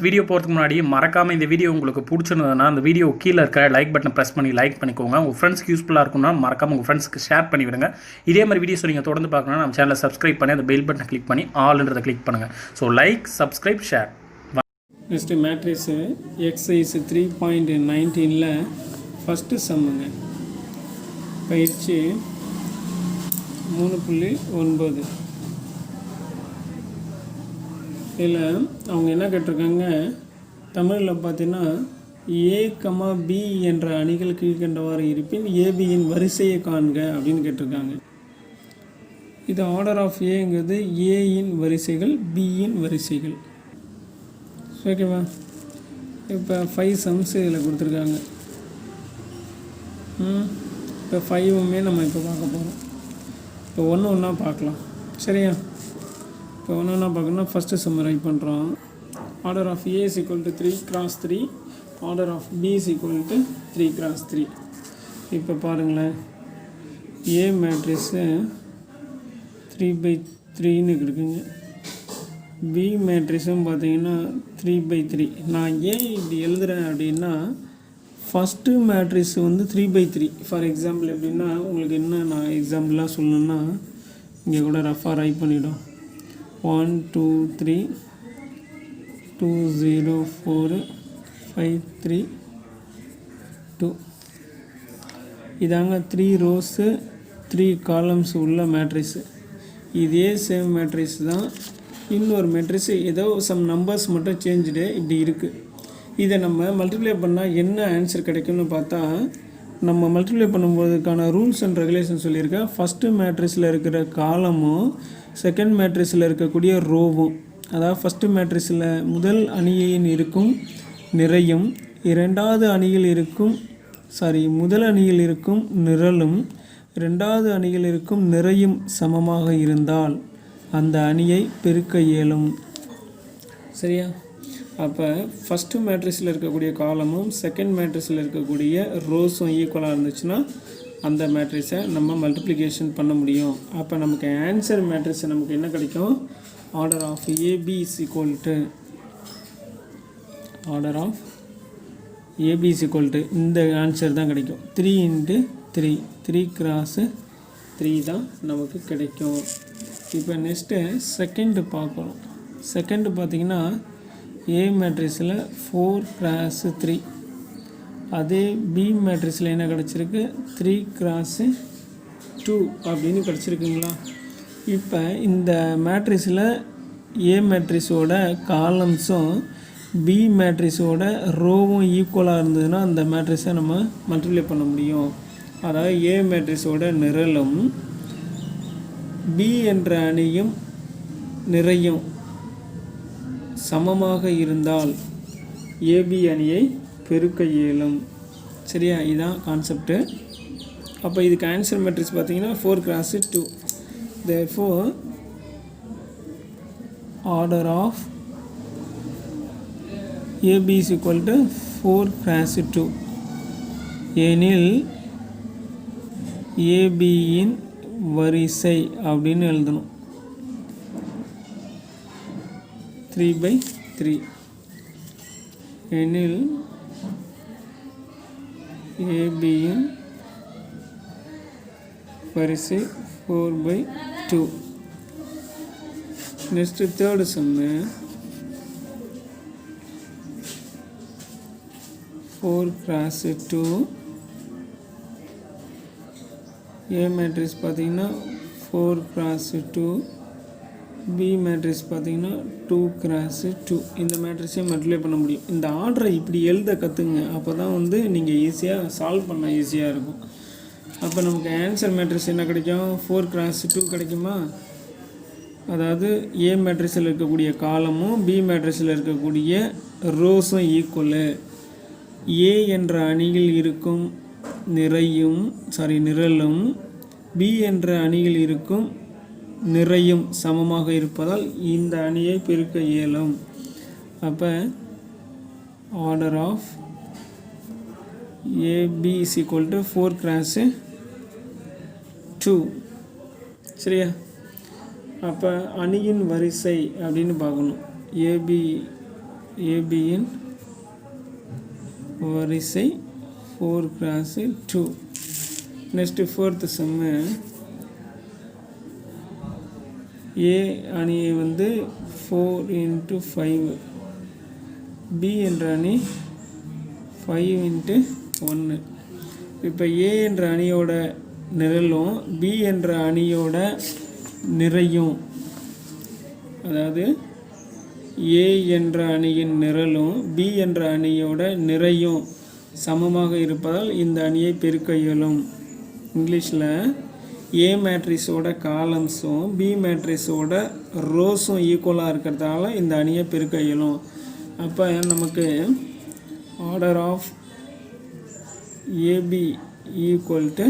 Video போகிறதுக்கு முன்னாடி மறக்காமல் இந்த வீடியோ உங்களுக்கு பிடிச்சிருந்ததுன்னா அந்த வீடியோ கீழே இருக்க லைக் பட்டனை ப்ரெஸ் பண்ணி லைக் பண்ணிக்கோங்க. உங்கள் ஃப்ரெண்ட்ஸ்க்கு யூஸ்ஃபுல்லாக இருக்கும்னா மறக்காமல் உங்கள் ஃப்ரெண்ட்ஸ்க்கு ஷேர் பண்ணி விடுங்க. இதே மாதிரி வீடியோஸ் நீங்கள் தொடர்ந்து பார்க்கணும்னா நம்ம சேனலை சப்ஸ்கிரைப் பண்ணி அந்த பெல் பட்டனை கிளிக் பண்ணி ஆல்ன்றதை கிளிக் பண்ணுங்கள். So like, subscribe, share. Next matrix exercise 3.19 first சம்முங்க. பயிற்சி 3.9. இதில் அவங்க என்ன கேட்டிருக்காங்க, தமிழில் பார்த்தீங்கன்னா ஏ கமா பி என்ற அணிகள் கீழ்கண்டவாறு இருப்பின் ஏபியின் வரிசையை காண்க அப்படின்னு கேட்டிருக்காங்க. இது ஆர்டர் ஆஃப் ஏங்கிறது ஏயின் வரிசைகள், பியின் வரிசைகள். ஓகேவா? இப்போ 5 சம்ஸ் இதில் கொடுத்துருக்காங்க. இப்போ 5மே நம்ம இப்போ பார்க்க போகிறோம். இப்போ ஒன்றா பார்க்கலாம், சரியா? இப்போ ஒன்றா பார்க்கணும்னா ஃபஸ்ட்டு சம் ரைட் பண்ணுறோம். Order of A is equal to 3x3, order of B is equal to 3x3. இப்போ பாருங்களேன், ஏ மேட்ரிக்ஸு 3/3ன்னு இருக்குங்க. பி மேட்ரிக்ஸும் பார்த்தீங்கன்னா 3/3. நான் ஏன் இப்படி எழுதுகிறேன் அப்படின்னா, ஃபஸ்ட்டு மேட்ரிக்ஸ் வந்து 3/3. ஃபார் எக்ஸாம்பிள் எப்படின்னா, உங்களுக்கு என்ன நான் எக்ஸாம்பிளாக சொல்லணுன்னா இங்கே கூட ரஃபாக ரைட் பண்ணிவிடும். 1 2 3 2 0 4 5 3 2. இதாங்க 3 ரோஸு 3 காலம்ஸ் உள்ள மேட்ரிக்ஸு. இதே சேம் மேட்ரிக்ஸ் தான். இன்னொரு மேட்ரிக்ஸ் ஏதோ சம் நம்பர்ஸ் மட்டும் சேஞ்சுடு இப்படி இருக்குது. இதை நம்ம மல்டிப்ளை பண்ணால் என்ன ஆன்சர் கிடைக்கும்னு பார்த்தா, நம்ம மல்டிப்ளை பண்ணும்போதுக்கான ரூல்ஸ் அண்ட் ரெகுலேஷன் சொல்லியிருக்கேன். ஃபஸ்ட்டு மேட்ரிக்ஸில் இருக்கிற காலமும் செகண்ட் மேட்ரிக்ஸில் இருக்கக்கூடிய ரோவும், அதாவது ஃபஸ்ட்டு மேட்ரிக்ஸில் முதல் அணியில் இருக்கும் நிறையும் இரண்டாவது அணியில் இருக்கும் முதல் அணியில் இருக்கும் நிரலும் இரண்டாவது அணியில் இருக்கும் நிறையும் சமமாக இருந்தால் அந்த அணியை பெருக்க இயலும். சரியா? அப்போ ஃபஸ்ட்டு மேட்ரிக்ஸில் இருக்கக்கூடிய காலமும் செகண்ட் மேட்ரிக்ஸில் இருக்கக்கூடிய ரோஸும் ஈக்குவலாக இருந்துச்சுன்னா அந்த மேட்ரிக்ஸை நம்ம மல்டிப்ளிகேஷன் பண்ண முடியும். அப்போ நமக்கு ஆன்சர் மேட்ரிக்ஸை நமக்கு என்ன கிடைக்கும், order of AB is equal to order of AB is equal to இந்த ஆன்சர் தான் கிடைக்கும். 3 × 3 3 × 3 தான் நமக்கு கிடைக்கும். இப்போ நெக்ஸ்ட்டு செகண்டு பார்க்குறோம். செகண்டு பார்த்திங்கன்னா ஏ மேட்ரிக்ஸில் 4 × 3, அதே பி மேட்ரிக்ஸில் என்ன கிடச்சிருக்கு 3 × 2 அப்படின்னு கிடச்சிருக்குங்களா? இப்போ இந்த மேட்ரிக்ஸில் ஏ மேட்ரிக்ஸோட காலம்ஸும் பி மேட்ரிக்ஸோட ரோவும் ஈக்குவலாக இருந்ததுன்னா அந்த மேட்ரிக்ஸை நம்ம மல்டிப்ளை பண்ண முடியும். அதாவது ஏ மேட்ரிக்ஸோட நிரலும் பி என்ற அணியும் நிறையும் சமமாக இருந்தால் ஏபி அணியை பெருக்க இயலும். சரியா? இதுதான் கான்செப்டு. அப்போ இதுக்கு ஆன்சர் மேட்ரிக்ஸ் பார்த்தீங்கன்னா 4 × 2. therefore order of AB is equal to 4 × 2 எனில் ஏபியின் வரிசை அப்படின்னு எழுதணும். 3/3 எனில் ஏபியின் வரிசை 4/2. நெக்ஸ்ட்டு தேர்டு சம்மு 4 × 2. ஏ மேட்ரிக்ஸ் பார்த்தீங்கன்னா 4 × 2, பி மேட்ரிக்ஸ் பார்த்தீங்கன்னா 2 × 2. இந்த மேட்ரிக்ஸையும் மல்டிப்ளை பண்ண முடியும். இந்த ஆர்டரை இப்படி எழுத கற்றுங்க, அப்போ தான் வந்து நீங்கள் ஈஸியாக சால்வ் பண்ண ஈஸியாக இருக்கும். அப்போ நமக்கு ஆன்சர் மேட்ரிக்ஸ் என்ன கிடைக்கும், 4 × 2 கிடைக்குமா? அதாவது ஏ மேட்ரிக்ஸில் இருக்கக்கூடிய காலமும் பி மேட்ரிக்ஸில் இருக்கக்கூடிய ரோஸும் ஈக்குவலு. ஏ என்ற அணியில் இருக்கும் நிரலும் பி என்ற அணியில் இருக்கும் நிறையும் சமமாக இருப்பதால் இந்த அணியை பெருக்க இயலும். அப்போ order of AB is equal to 4 × 2. சரியா? அப்போ அணியின் வரிசை அப்படின்னு பார்க்கணும். ஏபி ஏபியின் வரிசை 4x2. நெக்ஸ்ட்டு ஃபோர்த்து சம்மு ஏ அணியை வந்து 4 × 5, பி என்ற அணி 5 × 1. இப்போ ஏ என்ற அணியோட நிரலும் பி என்ற அணியோட நிறையும், அதாவது ஏ என்ற அணியின் நிரலும் பி என்ற அணியோட நிறையும் சமமாக இருப்பதால் இந்த அணியை பெருக்க இயலும். இங்கிலீஷில் ஏ மேட்ரிக்ஸோட காலம்ஸும் பி மேட்ரிக்ஸோட ரோஸும் ஈக்குவலாக இருக்கிறதால இந்த அணியை பெருக்க இயலும். அப்போ நமக்கு order of AB equal to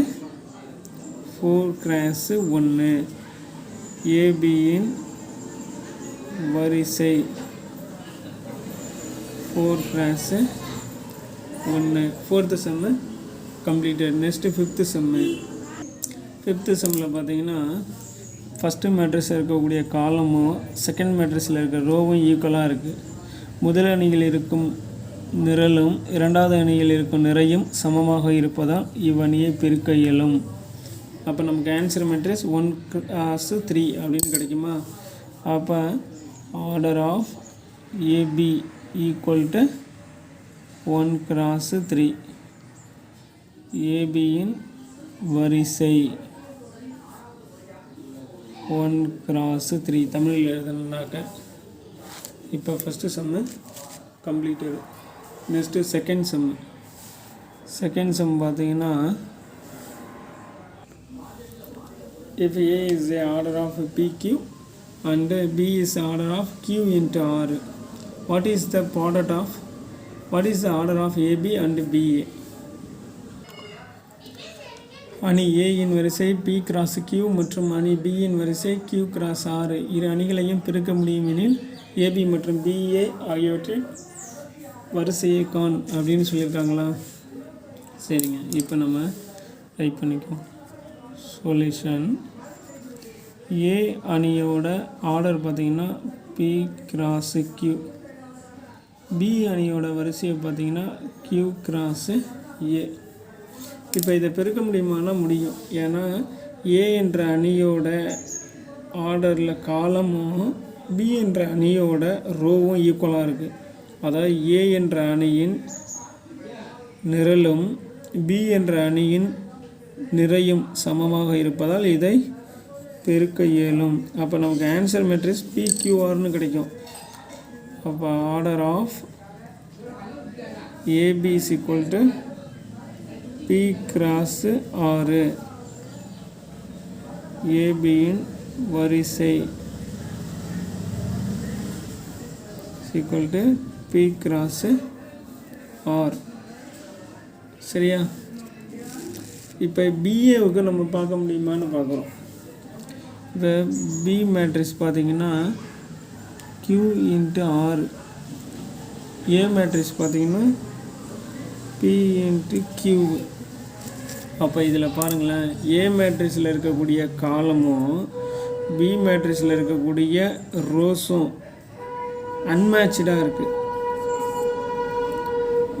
4x1. ஏபியின் வரிசை 4x1. Fourth sum completed. Next fifth sum. Fifth செம்மில் பார்த்தீங்கன்னா ஃபஸ்ட்டு மேட்ரிக்ஸில் இருக்கக்கூடிய காலமும் செகண்ட் மேட்ரிக்ஸில் இருக்க ரோவும் ஈக்குவலாக இருக்குது. முதல் அணியில் இருக்கும் நிரலும் இரண்டாவது அணியில் இருக்கும் நிறையும் சமமாக இருப்பதால் இவ்வணியை பெருக்க இயலும். அப்போ நமக்கு ஆன்சர் மேட்ரிக்ஸ் 1x3 அப்படின்னு கிடைக்குமா? அப்போ order of AB equal to 1x3. ஏபியின் வரிசை 1x3 தமிழில் எழுதணுன்னாக்க. இப்போ first sum completed. Next second sum. Second sum பார்த்தீங்கன்னா if A is a order of PQ and B is order of Q into R, what is the order of AB and BA? அணி A இன் வரிசை P x Q மற்றும் அணி B இன் வரிசை Q x R. இரு அணிகளையும் பெருக்க முடியும் எனில் AB மற்றும் BA ஆகியவற்றின் வரிசையை காண் அப்படின்னு சொல்லியிருக்காங்களா? சரிங்க, இப்போ நம்ம டைப் பண்ணிக்குவோம். சொல்யூஷன். ஏ அணியோட ஆர்டர் பார்த்திங்கன்னா P x Q, பி அணியோட வரிசையை பார்த்திங்கன்னா Q x A. இப்போ இதை பெருக்க முடியுமானா முடியும். ஏன்னா ஏ என்ற அணியோட ஆர்டரில் காலமும் பி என்ற அணியோட ரோவும் ஈக்குவலாக இருக்குது. அதாவது ஏ என்ற அணியின் நிரலும் பி என்ற அணியின் நிறையும் சமமாக இருப்பதால் இதை பெருக்க இயலும். அப்போ நமக்கு ஆன்சர் மேட்ரிக்ஸ் PQRன்னு கிடைக்கும். அப்போ ஆர்டர் ஆஃப் AB is equal to P x R. ஏபியின் வரிசை equal to P x R. சரியா? இப்போ பிஏவுக்கு நம்ம பார்க்க முடியுமான்னு பார்க்குறோம். இப்போ பி மேட்ரிக்ஸ் பார்த்திங்கன்னா Q × R, ஏ மேட்ரிக்ஸ் பார்த்திங்கன்னா P × Q. அப்போ இதில் பாருங்களேன், ஏ மேட்ரிக்ஸில் இருக்கக்கூடிய காலமும் பி மேட்ரிக்ஸில் இருக்கக்கூடிய ரோஸும் அன்மேட்சாக இருக்குது,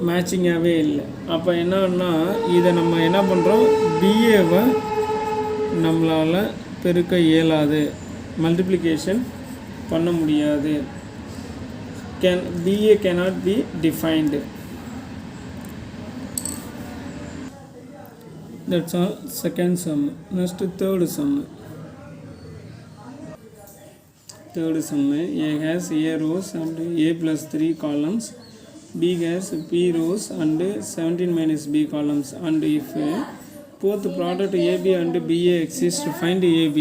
மேட்சிங்காகவே இல்லை. அப்போ என்னன்னா இதை நம்ம என்ன பண்ணுறோம், பிஏவை நம்மளால் பெருக்க இயலாது, மல்டிப்ளிகேஷன் பண்ண முடியாது. BA cannot be defined. That's all. Second sum. Next third sum. Third sum. A has A rows and A plus 3 columns. B has P rows and 17 minus B columns. And if both product AB and BA exist, find AB.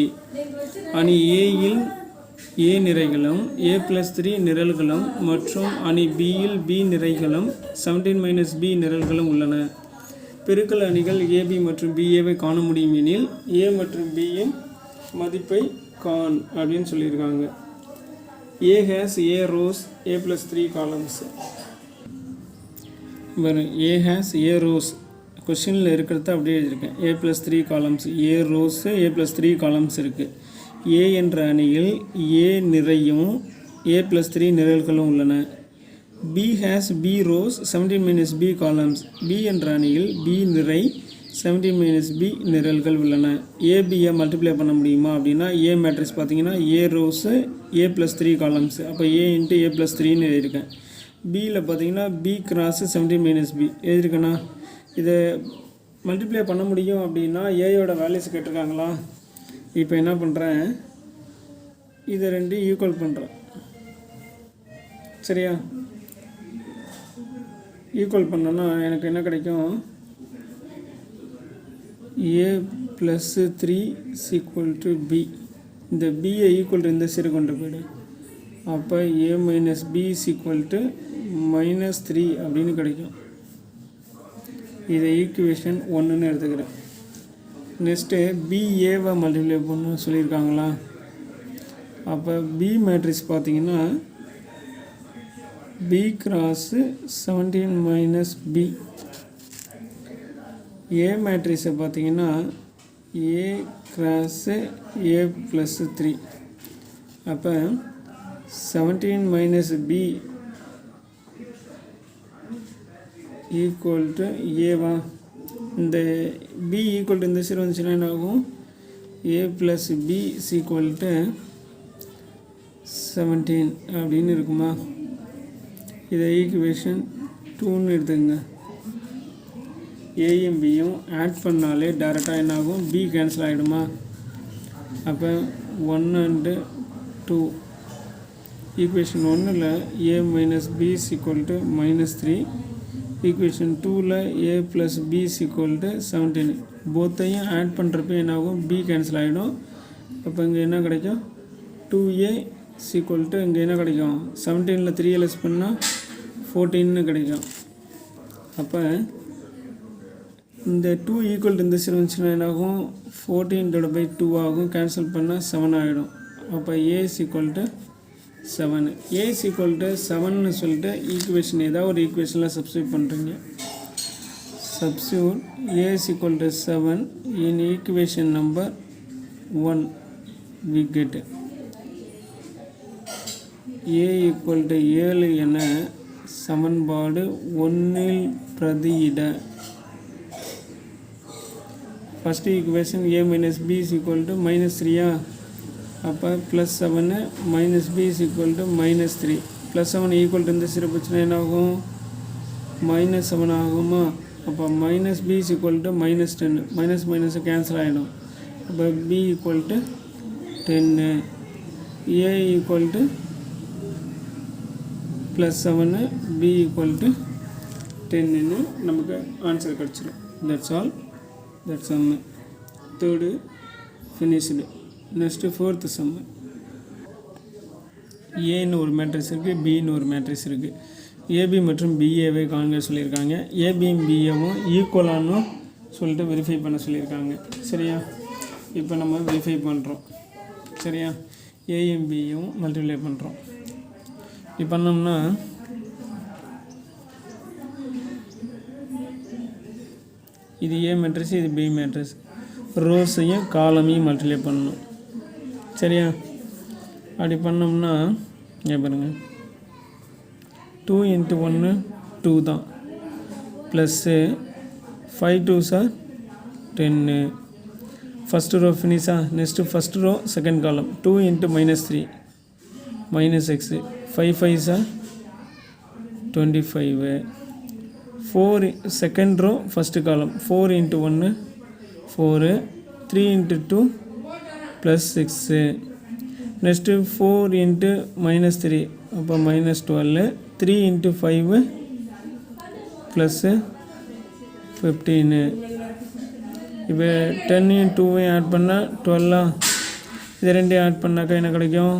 அணி ஏயில் ஏ நிறைகளும் A plus 3 நிரல்களும் மற்றும் அணி பியில் B நிறைகளும் 17 minus B நிரல்களும் உள்ளன. பெருக்கல் அணிகள் AB மற்றும் பிஏவை காண முடியும் எனில் ஏ மற்றும் பியின் மதிப்பை காண் அப்படின்னு சொல்லியிருக்காங்க. ஏ has a rose A plus 3 columns. A has a rose கொஸ்டினில் இருக்கிறத அப்படியே எழுதியிருக்கேன். A plus 3 columns, A rose A plus 3 columns இருக்குது. ஏ என்ற அணியில் ஏ நிறையும் A plus 3 நிரல்களும் உள்ளன. B has B rows 17 minus B columns. B என்ற அணியில் B நிரை 17 minus B நிரல்கள் உள்ளன. ABயை மல்டிப்ளை பண்ண முடியுமா அப்படின்னா A மேட்ரிக்ஸ் பார்த்தீங்கன்னா A ரோஸு A + 3 காலம்ஸ். அப்போ A × A + 3ன்னு எழுதியிருக்கேன். Bயில் பார்த்தீங்கன்னா B கிராஸ் 17 minus B எழுதியிருக்கேண்ணா. இதை மல்டிப்ளை பண்ண முடியும் அப்படின்னா ஏயோட வேல்யூஸ் கேட்டிருக்காங்களா. இப்போ என்ன பண்ணுறேன், இதை ரெண்டும் ஈக்குவல் பண்ணுறேன். சரியா, ஈக்குவல் பண்ணோன்னா எனக்கு என்ன கிடைக்கும், A + 3 = B. இந்த பியை ஈக்குவல் இந்த சைடு கொண்டு போய்டு. அப்போ A - B = -3 அப்படின்னு கிடைக்கும். இதை ஈக்குவேஷன் 1ன்னு எடுத்துக்கிறேன். நெக்ஸ்ட்டு BAவை மல்டிப்ளை பண்ண சொல்லியிருக்காங்களா. அப்போ B மேட்ரிக்ஸ் பார்த்தீங்கன்னா B கிராஸ் 17 - B. A மேட்ரிக்ஸை பார்த்தீங்கன்னா A கிராஸ் A + 3. அப்போ 17 - B ஈக்குவல் ஏவா. இந்த B ஈக்குவல் இந்த சைடு வந்துச்சுன்னா என்ன ஆகும், A + B = 17 அப்படின்னு இருக்குமா. இதை ஈக்குவேஷன் 2ன்னு எடுத்துங்க. ஏயும் பியும் ஆட் பண்ணாலே டேரெக்டாக என்ன ஆகும், B கேன்சல் ஆகிடுமா. அப்போ 1 and 2 ஈக்குவேஷன் 1ல் A - B = -3, ஈக்குவேஷன் 2ல் A + B = 17. போத்தையும் ஆட் பண்ணுறப்ப என்ன ஆகும், B கேன்சல் ஆகிடும். அப்போ இங்கே என்ன கிடைக்கும், 2A = இங்கே என்ன கிடைக்கும், 17ல் 3 லெஸ் பண்ணால் 14ன்னு கிடைக்கும். அப்போ இந்த 2 ஈக்குவல் இந்த சைடு வந்துச்சுன்னா என்ன ஆகும், 14/2 ஆகும். கேன்சல் பண்ணால் 7 ஆகிடும். அப்போ A = 7. A = 7ன்னு சொல்லிட்டு ஈக்குவேஷன் ஏதாவது ஒரு ஈக்குவேஷனில் சப்ஸ்டியூட் பண்ணுறீங்க. Substitute A = 7 in equation number 1. we get A = 7 என சமன்பாடு 1ல் பிரதியிட. First equation A - B = -3. அப்போ +7 - B = -3. +7 ஈக்குவல் இந்த சைடு போச்சுன்னா என்ன ஆகும், -7 ஆகுமா. அப்போ -B = -10. - கேன்சல் ஆகிடும். அப்போ B = 10. A = +7 B = 10ன்னு நமக்கு ஆன்சர் கிடச்சிடும். That's all. That's sum. Third finished. Next fourth sum. ஏன்னு ஒரு மேட்ரிக்ஸ் இருக்குது, பின்னு ஒரு மேட்ரிக்ஸ் இருக்குது. ஏபி மற்றும் பிஏவை காண்க சொல்லியிருக்காங்க. ஏபியும் பிஏவும் ஈக்குவலானு சொல்லிட்டு வெரிஃபை பண்ண சொல்லியிருக்காங்க. சரியா, இப்போ நம்ம வெரிஃபை பண்ணுறோம். சரியா, ஏயும் பியும் மல்டிப்ளை பண்ணுறோம். இப்படி பண்ணோம்னா இது ஏ மேட்ரிக்ஸ், இது பி மேட்ரிக்ஸ். ரோஸையும் காலமையும் மல்டிப்ளை பண்ணணும். சரியா, அப்படி பண்ணோம்னா இங்கே பாருங்கள், 2 × 1 2 தான், plus 5 2s are 10. First row ஃபினிஷா. Next first row second column 2 × -3 -x, 5 5s are 25. 4 second row first column 4 × 1 4, 3 × 2 +6. Next 4 × -3 அப்போ -12, 3 × 5 +15. இப்போ 10 2 ஆட் பண்ணால் 12. இது ரெண்டையும் ஆட் பண்ணாக்கா என்ன கிடைக்கும்,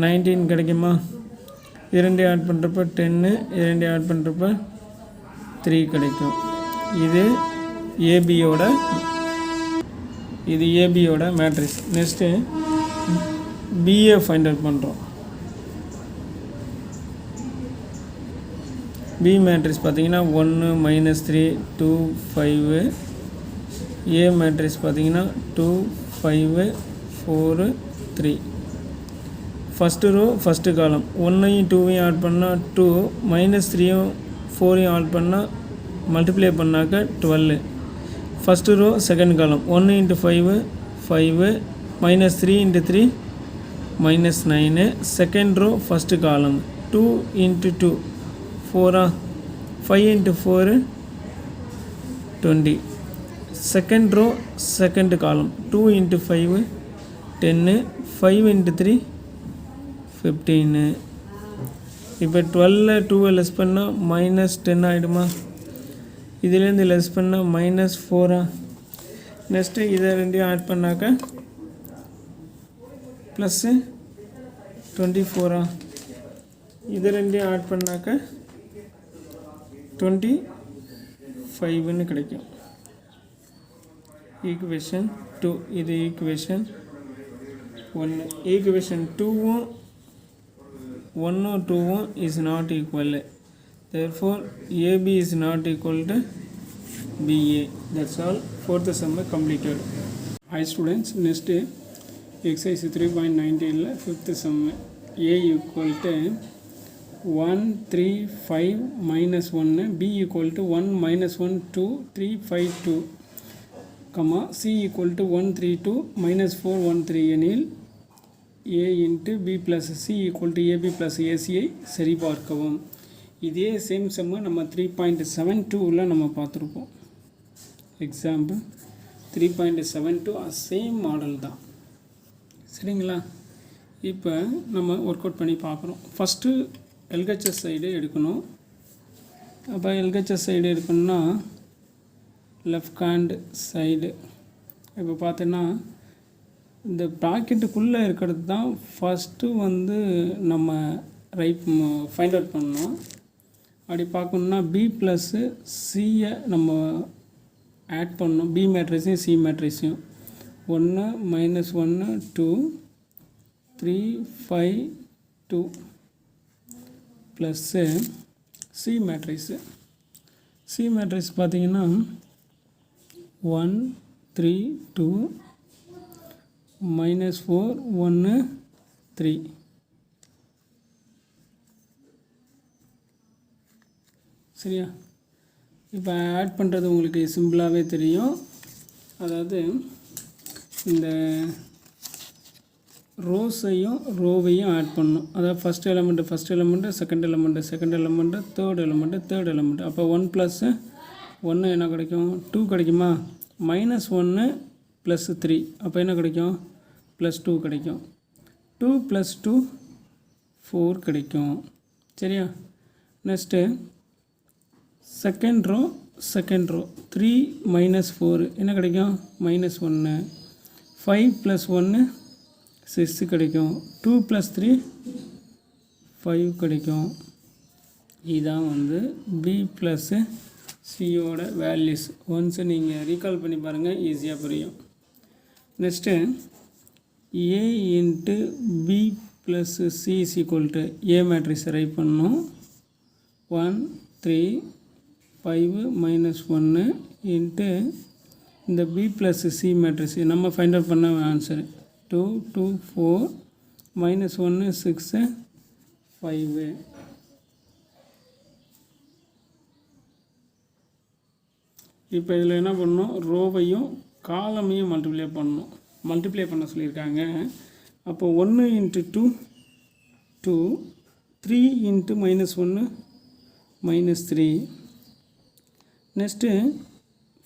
19 கிடைக்குமா. இது ரெண்டையும் ஆட் பண்ணுறப்ப 10, இது ரெண்டையும் ஆட் பண்ணுறப்ப 3 கிடைக்கும். இது ஏபியோட matrix. Next BA find out பண்ணுறோம். பி மேட்ரிக்ஸ் பார்த்தீங்கன்னா 1 -3 2 5. ஏ மேட்ரிக்ஸ் பார்த்தீங்கன்னா 2 5 4 3. ஃபஸ்ட்டு ரோ ஃபஸ்ட்டு காலம் 1ஐயும் 2ஐயும் ஆட் பண்ணால் 2 -3யும் 4ஐயும் ஆட் பண்ணால் மல்டிப்ளை பண்ணாக்க 12. First row second column 1 × 5 5 -3 × 3 -9. Second row first காலம் 2 × 2 4 5 × 4 20. Second row second column 2 × 5 10 5 × 3 15. இப்போ 12 2 லெஸ் பண்ணால் -10 ஆகிடுமா? இதுலேருந்து லெஸ் பண்ணால் -4. நெக்ஸ்ட்டு இதை ரெண்டையும் ஆட் பண்ணாக்க ப்ளஸ்ஸு 24. இதை ரெண்டையும் ஆட் பண்ணாக்க 25ன்னு கிடைக்கும். ஈக்குவேஷன் 2 இது ஈக்குவேஷன் 1. ஈக்குவேஷன் 2வும் 1ம் 2ம் is not equal. Therefore AB is not equal to BA. That's all. Fourth sum completed. Hi students, next exercise 3.19 fifth sum. A equal to 1 3 5 -1, B equal to 1 -1 2 3 5 2, C equal to 1 3 2 -4 1 3 எனில் A into B plus C equal to AB plus AC ஐ சரிபார்க்கவும். இதே same சம்மு நம்ம 3.72ல் நம்ம பார்த்துருப்போம். Example 3.72 same model தான். சரிங்களா? இப்போ நம்ம ஒர்க் அவுட் பண்ணி பார்க்குறோம். ஃபஸ்ட்டு LHS சைடு எடுக்கணும். அப்போ LHS சைடு எடுக்கணும்னா லெஃப்ட் ஹேண்ட் சைடு இப்போ பார்த்தோன்னா இந்த ப்ராக்கெட்டுக்குள்ளே இருக்கிறது தான் ஃபஸ்ட்டு வந்து நம்ம ஃபைண்ட் அவுட் பண்ணோம். அப்படி பார்க்கணுன்னா B ப்ளஸ்ஸு சியை நம்ம ஆட் பண்ணோம். B மேட்ரிஸையும் C மேட்ரிஸையும் 1 -1 2 3 5 2 plus C மேட்ரிஸு. C matrix பார்த்திங்கன்னா 1 3 2 -4 1 3. சரியா? இப்போ ஆட் பண்ணுறது உங்களுக்கு சிம்பிளாகவே தெரியும். அதாவது இந்த ரோவையும் ஆட் பண்ணணும். அதாவது first element second element third element. அப்போ 1 + 1 என்ன கிடைக்கும்? 2 கிடைக்குமா? -1 + 3 அப்போ என்ன கிடைக்கும்? +2 கிடைக்கும். 2 + 2 4 கிடைக்கும். சரியா? நெக்ஸ்ட்டு செகண்ட் ரோ 3 -4 என்ன கிடைக்கும்? -1. 5 + 1 6 கிடைக்கும். 2 + 3 5 கிடைக்கும். இதுதான் வந்து B + சியோட வேல்யூஸ். ஒன்ஸ் நீங்கள் ரீகால் பண்ணி பாருங்கள், ஈஸியாக புரியும். Next A × B + C is equal to A matrix right பண்ணணும். 1 3 5 -1 இன்ட்டு இந்த B + C மேட்ரிக்ஸ் நம்ம ஃபைண்ட் அவுட் பண்ண ஆன்சர் 2 2 4 -1 6 5. இப்போ இதில் என்ன பண்ணணும்? ரோவையும் காலமையும் மல்டிப்ளை பண்ண சொல்லியிருக்காங்க. அப்போ 1 × 2 2 3 × -1 -3. Next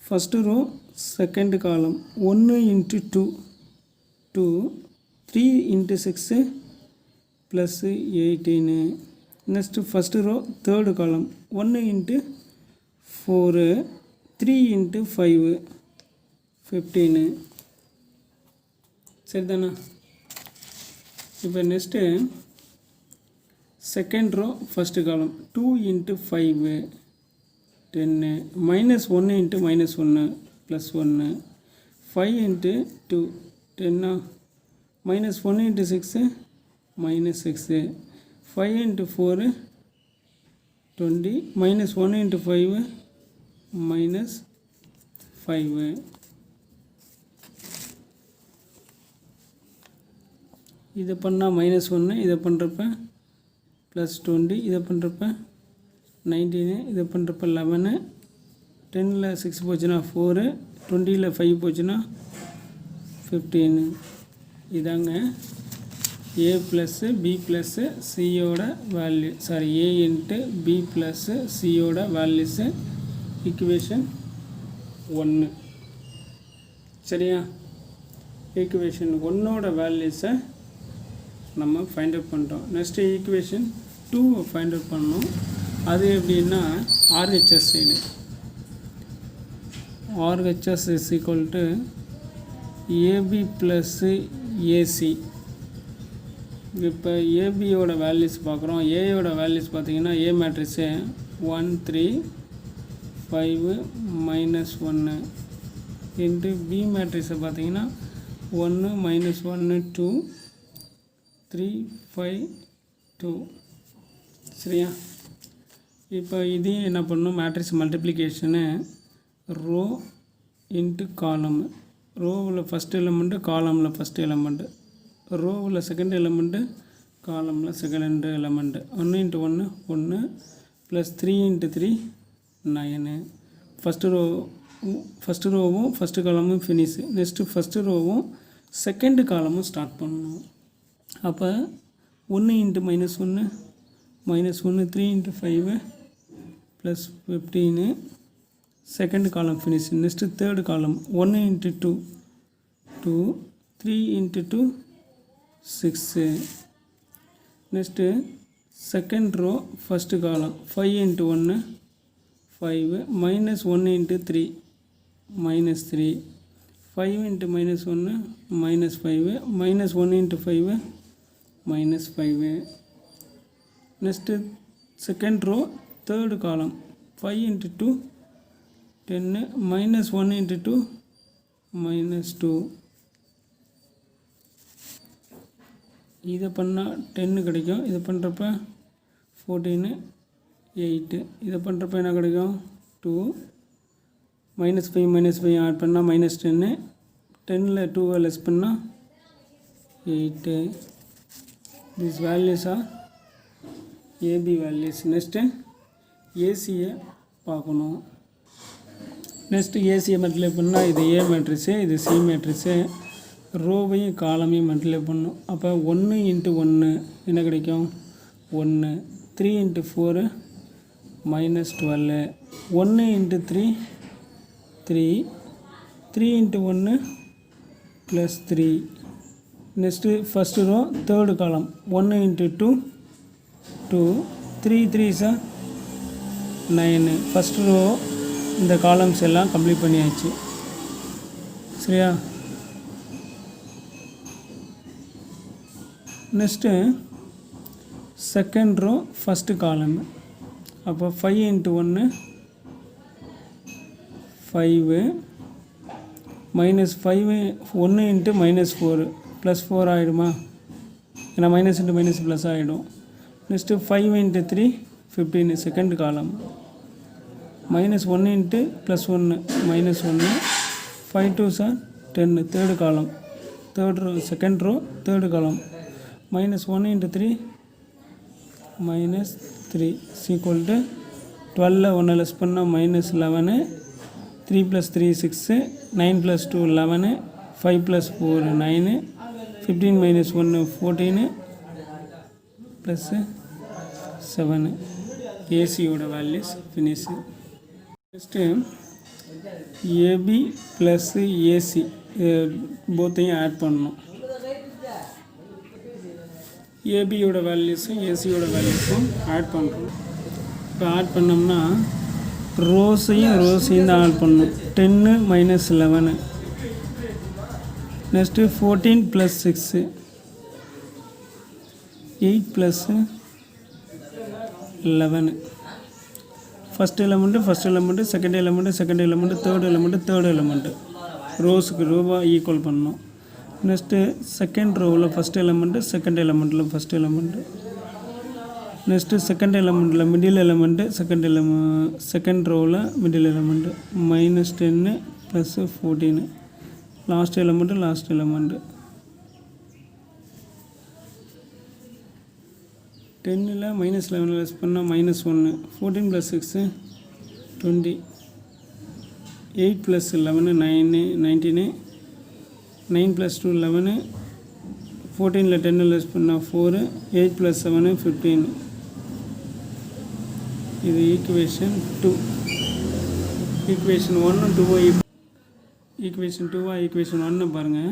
first row second column 1 × 2 2 3 × 6 +18. Next first row third column 1 × 4 3 × 5 15. சரிதானா? இப்போ நெக்ஸ்ட்டு செகண்ட் ரோ ஃபஸ்ட்டு காலம் 2 × 5 10 -1 × -1 +1 5 × 2 10 -1 × 6 -6 5 × 4 20 -1 × 5 -5. இதை பண்ணால் -1, இதை பண்ணுறப்ப +20, இதை பண்ணுறப்ப 19, இதை பண்ணுறப்ப 11, 10ல் 6 போச்சுன்னா 4, 20ல் 5 போச்சுன்னா 15. இதாங்க a + b + cயோட வேல்யூ, சாரி a × b + cயோட வேல்யூஸு ஈக்குவேஷன் 1. சரியா? ஈக்குவேஷன் 1ஓட வேல்யூஸை நம்ம ஃபைண்ட் அவுட் பண்ணுறோம். நெக்ஸ்ட்டு ஈக்குவேஷன் 2 ஃபைண்ட் அவுட் பண்ணோம். அது எப்படின்னா RHS side. RHS is equal to AB + AC. இப்போ ஏபியோட வேல்யூஸ் பார்க்குறோம். ஏயோட வேல்யூஸ் பார்த்தீங்கன்னா ஏ மேட்ரிக்ஸு 1 3 5 -1 இன்ட்டு பி மேட்ரிக்ஸை பார்த்தீங்கன்னா 1 -1 2 3 5 2. சரியா? இப்போ இதையும் என்ன பண்ணணும், matrix multiplication row into column. ரோவில் ஃபஸ்ட் எலமெண்ட்டு, காலமில் ஃபஸ்ட் எலமெண்ட்டு, ரோவில் செகண்ட் எலமெண்ட்டு, காலமில் செகண்ட் எலமெண்ட்டு. 1 × 1 1 + 3 × 3 9. ஃபஸ்ட்டு ரோவும் ஃபஸ்ட்டு காலமும் ஃபினிஷு. நெக்ஸ்ட்டு ஃபஸ்ட்டு ரோவும் செகண்டு காலமும் ஸ்டார்ட் பண்ணணும். அப்போ 1 × -1 -1 3 × 5 + 15, second column finish. Next third column 1 × 2 2 3 × 2 6. Next second row first காலம் 5 × 1 5 -1 × 3 -3 5 × -1 -5 -1 × 5 -5. நெக்ஸ்ட்டு செகண்ட் ரோ தேர்டு காலம் 5 × 2 10 -1 × 2 -2. இதை பண்ணால் 10 கிடைக்கும். இதை பண்ணுறப்ப 14 8. இதை பண்ணுறப்ப என்ன கிடைக்கும் 2 -5 -5 ஆட் பண்ணால் -10. 10ல் 2 லெஸ் பண்ணால் 8. This values are AB values. Next ஏசியை பார்க்கணும். நெக்ஸ்ட்டு ஏசியை மல்டிப்ளை பண்ணால் இது ஏ மேட்ரிக்ஸு, இது சி மேட்ரிக்ஸு. ரோவையும் காலமையும் மல்டிப்ளை பண்ணணும். அப்போ 1 × 1 என்ன கிடைக்கும் 1. 3 × 4 -12. 1 × 3 3. 3 × 1 +3. Next first row third column 1 × 2 2. 3 3s 9. First row இந்த காலம்ஸ் எல்லாம் கம்ப்ளீட் பண்ணியாச்சு. சரியா? நெக்ஸ்ட்டு செகண்ட் ரோ ஃபஸ்ட்டு காலம். அப்போ 5 × 1 5 -5 1 × -4 +4 ஆகிடுமா? ஏன்னா -× -+ ஆகிடும். Next 5 × 3 15 second column. -1 × +1 -1 5 2s 10 third column. Third row second row third column. -1 × 3 -3 = 12. 1 less பண்ணால் -11. 3 + 3 6 9 + 2 11 5 + 4 9 15 - 1 14 +7. ஏசியோட values finish. Next AB + AC போத்தையும் ஆட் பண்ணணும். ஏபியோட வேல்யூஸும் ஏசியோட வேல்யூஸும் ஆட் பண்ணுறோம். இப்போ ஆட் பண்ணோம்னா ரோஸையும் தான் ஆட் பண்ணணும். 10 - 11. Next 14 + 6 8 + 11. First element second element third element ரோஸுக்கு ரோவாக ஈக்குவல் பண்ணணும். நெக்ஸ்ட்டு செகண்ட் ரோவில் ஃபஸ்ட் எலமெண்ட்டு செகண்ட் எலமெண்ட்டில் ஃபஸ்ட் எலமெண்ட்டு. நெக்ஸ்ட்டு செகண்ட் எலமெண்ட்டில் மிடில் எலமெண்ட்டு செகண்ட் ரோவில் மிடில் எலமெண்ட்டு. -10 + 14 last element. 10ல் -11 லெஸ் பண்ணால் -1. 14 + 6 20. 8 + 11 9 19. 9 + 2 11. 14ல் 10 லெஸ் பண்ணால் 4. 8 + 7 15. இது ஈக்குவேஷன் 2. ஈக்குவேஷன் 1 2 ஈக்குவேஷன் 2 ஈக்குவேஷன் 1 பாருங்கள்.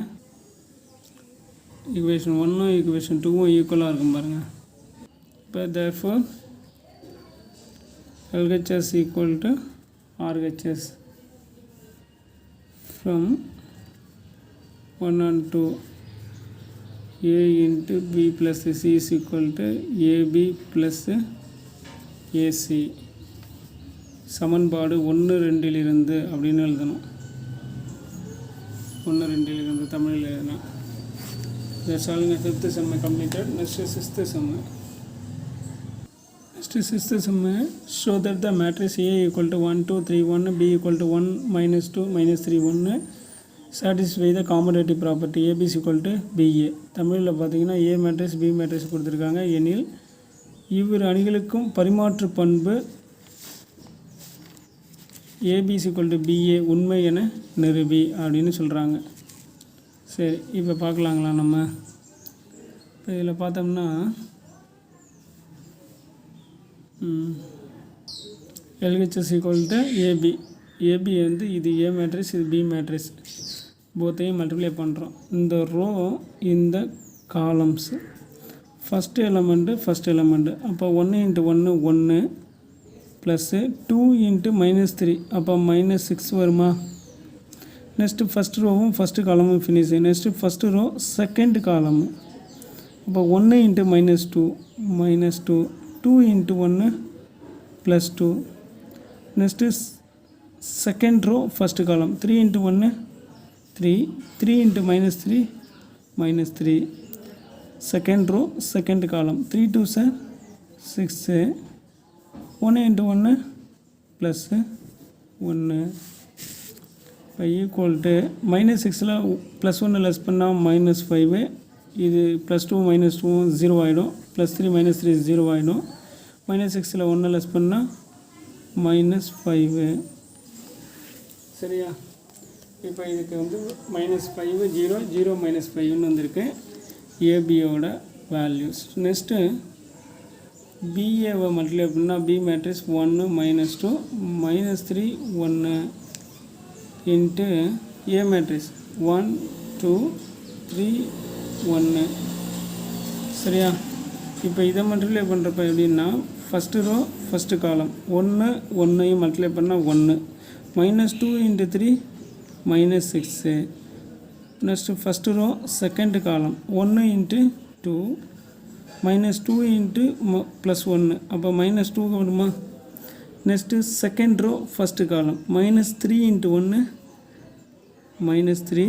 ஈக்குவேஷன் 1 ஈக்குவேஷன் 2 ஈக்குவலாக இருக்கும் பாருங்கள். இப்போ therefore LHS = RHS from 1 and 2. A into B plus C is equal to AB plus AC. சமன்பாடு 1-2 அப்படின்னு எழுதணும். 1-2 தமிழில் எழுதணும். இதை solving 5th sum completed. Next 6th sum. Next 6th sum. Show that the matrix A equal to 1 2 3 1, B equal to 1 -2 -3 1 satisfy the commutative property AB is equal to BA. தமிழில் பார்த்தீங்கன்னா A matrix B matrix கொடுத்துருக்காங்க. எனில் இவ்விரு அணிகளுக்கும் பரிமாற்று பண்பு AB is equal to BA உண்மை என நிரூபி அப்படின்னு சொல்கிறாங்க. சரி, இப்போ பார்க்கலாங்களா நம்ம. இப்போ இதில் பார்த்தோம்னா LHS equal to AB. AB வந்து இது A மேட்ரிக்ஸ், இது B மேட்ரிக்ஸ், போத்தையும் மல்டிப்ளை பண்ணுறோம். இந்த ரோ இந்த காலம்ஸ் ஃபஸ்ட்டு எலமெண்ட்டு அப்போ 1 × 1 1 ப்ளஸ்ஸு 2 × -3 அப்போ -6 வருமா. நெக்ஸ்ட்டு ஃபஸ்ட் ரோவும் ஃபஸ்ட்டு காலமும் finish. Next first row second column அப்போ 1 × -2 -2 2 × 1 +2. Next second row first column 3 × 1 3 3 × -3 -3. Second row second காலம் 3 2 6 1 × 1 +1. இப்போ ஈக்குவல் டு -6ல் +1 லெஸ் பண்ணால் -5. இது +2 -2 0 ஆகிடும். +3 -3 0 ஆகிடும். -6ல் 1 லெஸ் பண்ணால் -5. சரியா. இப்போ இதுக்கு வந்து -5 0 0 -5ன்னு வந்திருக்கு ஏபியோட வேல்யூஸ். நெக்ஸ்ட்டு பிஏவை மல்டிப்ளை பண்ணால் B matrix 1 -2 -3 1 into A matrix 1 2 3 1. சரியா. இப்போ இதை மல்டிப்ளை பண்ணுறப்ப எப்படின்னா first row first column 1 1ஐயும் multiply பண்ணால் 1 -2 × 3 -6. Next first row second column 1 × 2 -2 × +1 அப்போ -2 வருமா. Next second row first column -3 × 1 -3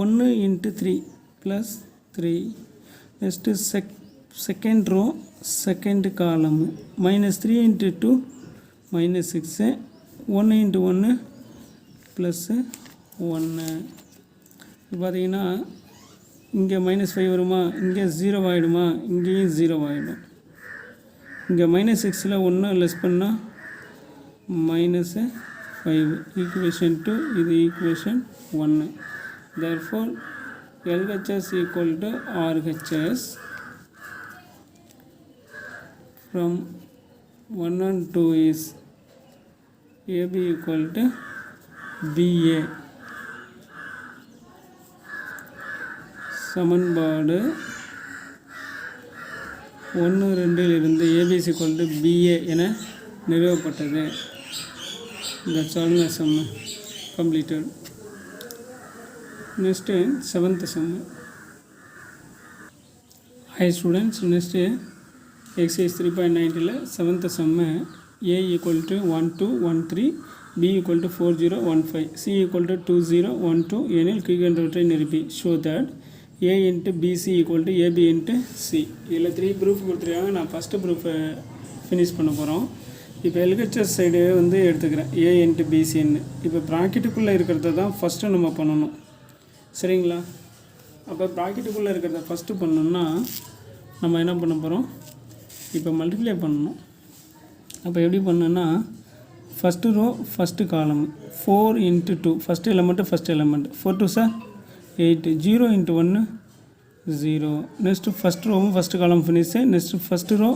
1 × 3 +3. Next second row second காலம் -3 × 2 -6 1 × 1 +1. இப்போ பார்த்தீங்கன்னா இங்கே -5 வருமா, இங்கே 0 ஆகிடுமா, இங்கேயும் 0 ஆகிடும். இங்கே -6ல் 1 லெஸ் பண்ணால் -5. ஈக்குவேஷன் 2 இது equation 1. therefore LHS equal to RHS from 1 and 2 is AB equal to BA. சமன்பாடு 1-2 ABC equal to BA என நிறுவப்பட்டது. That's all the sum completed. Next 7th sum. Hi students, next exercise 3.90 7th sum A equal to 1213, B equal to 4015, C equal to 2012 எனில் கீழ்கண்டவற்றை நிரூபி. Show that A into BC equal to AB into C. இதில் 3 proof கொடுத்துருக்காங்க. நான் first ப்ரூஃபை finish பண்ண போகிறோம். இப்போ LHS side வந்து எடுத்துக்கிறேன் A into BCன்னு. இப்போ ப்ராக்கெட்டுக்குள்ளே இருக்கிறத தான் ஃபஸ்ட்டு நம்ம பண்ணணும். சரிங்களா. அப்போ ப்ராக்கெட்டுக்குள்ளே இருக்கிறத ஃபஸ்ட்டு பண்ணணும்னா நம்ம என்ன பண்ண போகிறோம், இப்போ மல்டிப்ளை பண்ணணும். அப்போ எப்படி பண்ணணுன்னா first row first column 4 × 2 first element 4 2 sir 8 0 × 1 0. Next first ரோவும் first column finish. Next first row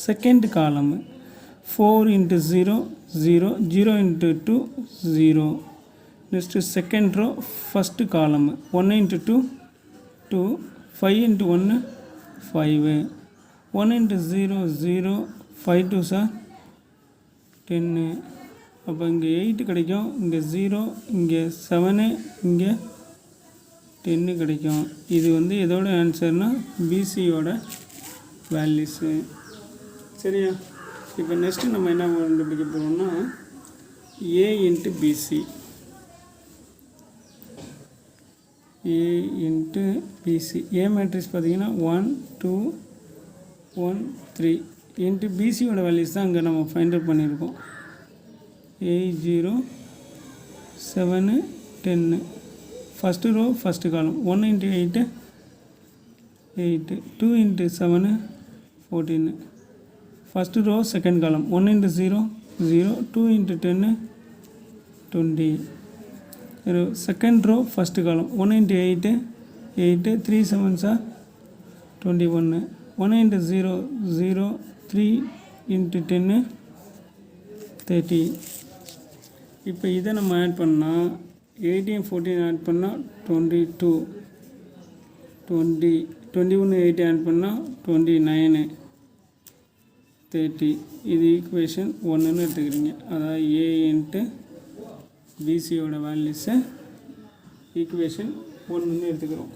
second column 4 × 0 0 0 × 2 0. Next second row first column 1 × 2 2 5 × 1 5 1 × 0 0 5 2 sir 10. அப்போ இங்கே 8 கிடைக்கும், இங்கே 0, இங்கே 7, இங்கே 10 கிடைக்கும். இது வந்து எதோட ஆன்சர்னால் பிசியோட வேல்யூஸு. சரியா? இப்போ நெக்ஸ்ட்டு நம்ம என்ன கண்டுபிடிக்க போகிறோம்னா A × BC. A × BC. A matrix பார்த்தீங்கன்னா 1 2 1 3 இன்ட்டு பிசியோட வேல்யூஸ் தான் இங்கே நம்ம ஃபைண்ட் அவுட் பண்ணியிருக்கோம். 8 0 7 10. First row first column 1 × 8 8 2 × 7 14. First row second column 1 × 0 0 2 × 10 20. Second row first column 1 × 8 8 3 7 sir 21. 1 × 0 0 3 × 10 30. இப்போ இதை நம்ம ஆட் பண்ணால் 18 14 ஆட் பண்ணால் 22 20 21 8 ஆட் பண்ணால் 29 30. இது ஈக்குவேஷன் 1ன்னு எடுத்துக்கிறீங்க. அதாவது A × பிசியோட வேல்யூஸை ஈக்குவேஷன் 1ன்னு எடுத்துக்கிறோம்.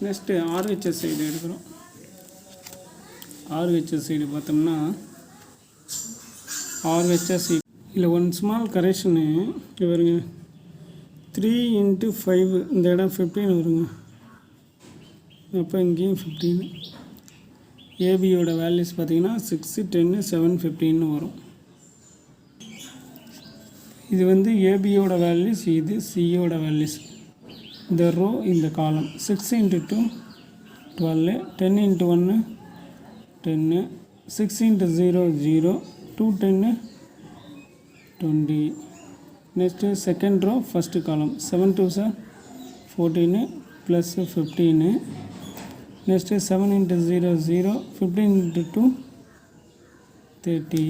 நெக்ஸ்ட்டு RHS சைடு எடுக்கிறோம். RHS சைடு பார்த்தோம்னா RHS இல்லை ஒன் ஸ்மால் கரெக்ஷனு வருங்க. 3 × 5 இந்த இடம் 15 வருங்க. அப்போ இங்கேயும் 15. ஏபியோட வேல்யூஸ் பார்த்தீங்கன்னா 6 10 7 15 வரும். இது வந்து ஏபியோட வேல்யூஸ், இது சியோட வேல்யூஸ். இந்த ரோ இந்த காலம் 6 × 2 12 10 × 1 10 6 × 0 0 2 10 20. Next second row first column 7 2 sir 14 plus 15. Next 7 × 0 0 15 × 2 30.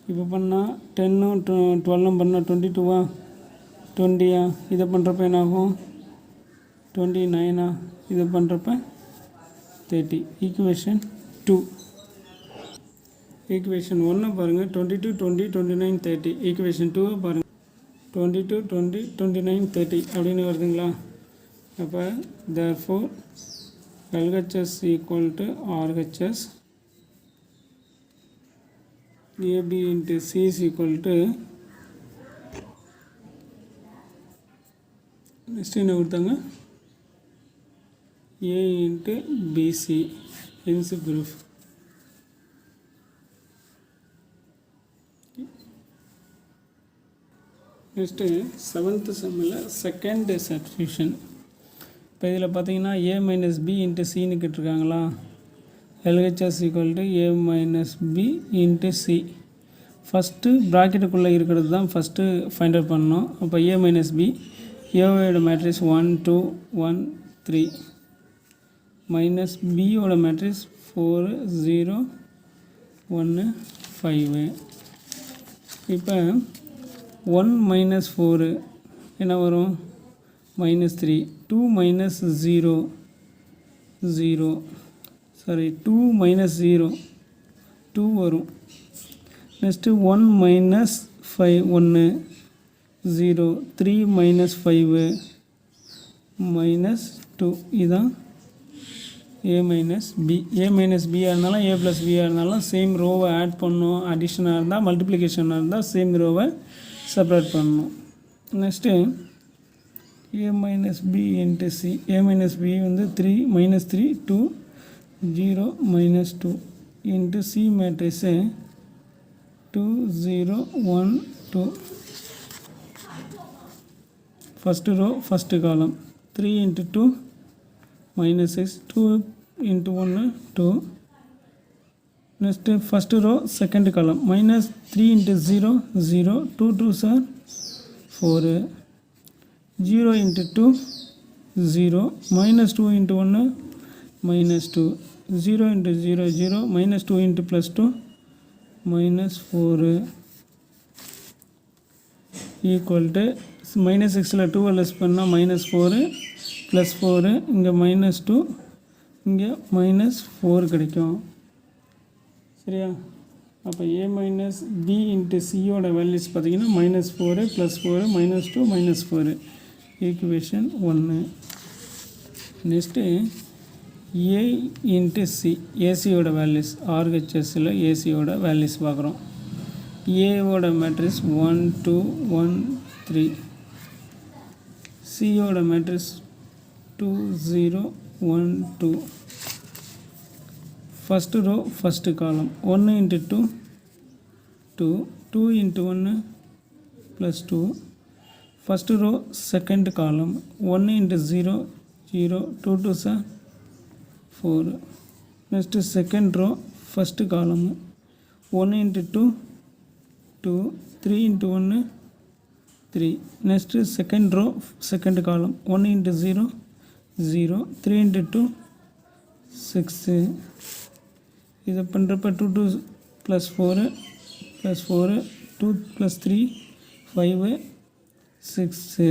இப்போ பண்ணால் 10 12 பண்ணால் 22 20. இதை பண்ணுறப்ப என்னாகும் 29. இதை பண்ணுறப்ப 30. ஈக்குவேஷன் 2. ஈக்குவேஷன் 1 பாருங்கள் 22 20 29 30. ஈக்குவேஷன் 2 பாருங்கள் 22 20 29 30 அப்படின்னு வருதுங்களா? அப்போ therefore LHS = RHS, AB × C = next என்ன கொடுத்தாங்க A × BC. hence proof. Next 7th செம்மில் செகண்ட் சப்ஸ்டியூஷன். இப்போ இதில் பார்த்தீங்கன்னா A - B × Cன்னு கேட்டிருக்காங்களா? LHS = A - B × C. First ப்ராக்கெட்டுக்குள்ளே இருக்கிறது தான் ஃபஸ்ட்டு ஃபைண்ட் அவுட் பண்ணணும். அப்போ A - B, ஏவோட மேட்ரிக்ஸ் 1 2 1 3 மைனஸ் பியோட மேட்ரிக்ஸ் 4 0 1 5. இப்போ 1 - 4 என்ன வரும்? -3. 2 - 0 0 சாரி 2 - 0 2 வரும். நெக்ஸ்ட்டு 1 - 5 1 0 3 - 5 -2. இதுதான் A - B. A - B இருந்தாலும் A + B இருந்தாலும் சேம் ரோவை ஆட் பண்ணணும். அடிஷனாக இருந்தால் மல்டிப்ளிகேஷனாக இருந்தால் சேம் ரோவை செப்பரேட் பண்ணணும். Next A - B × C. A - B வந்து 3 -3 2 0 -2 × C matrix 2 0 1 2. First row first column 3 × 2 -6 2 into 1 2. Next first row second column minus 3 into 0 0, 2 2s are 4, 0 into 2 0, minus 2 into 1 minus 2, 0 into 0 0, minus 2 into plus 2 minus 4 equal to minus 6ல 2 less பண்ணால் minus 4 plus 4, இங்கே minus 2, இங்கே minus 4 கிடைக்கும். சரியா? அப்போ A minus B into சியோட values பார்த்தீங்கன்னா minus 4 plus 4 minus 2 minus 4, equation 1. Next A into C, ஏசியோட values ஆர்ஹெச்எஸ்ஸில் ஏசியோட வேல்யூஸ் பார்க்குறோம். ஏவோட மேட்ரிக்ஸ் 1 2 1 3, சியோட matrix 2 0 1 2. First row first column 1 into 2 2, 2 into 1 plus 2. First row second column 1 into 0 0, 2 2s are 4. Next second row first column 1 into 2 2, 3 into 1 3. Next second row second column 1 into 0 0, 3 into 2 6. இதை பண்ணுறப்ப 2 2 plus 4 plus 4, 2 plus 3 5 6.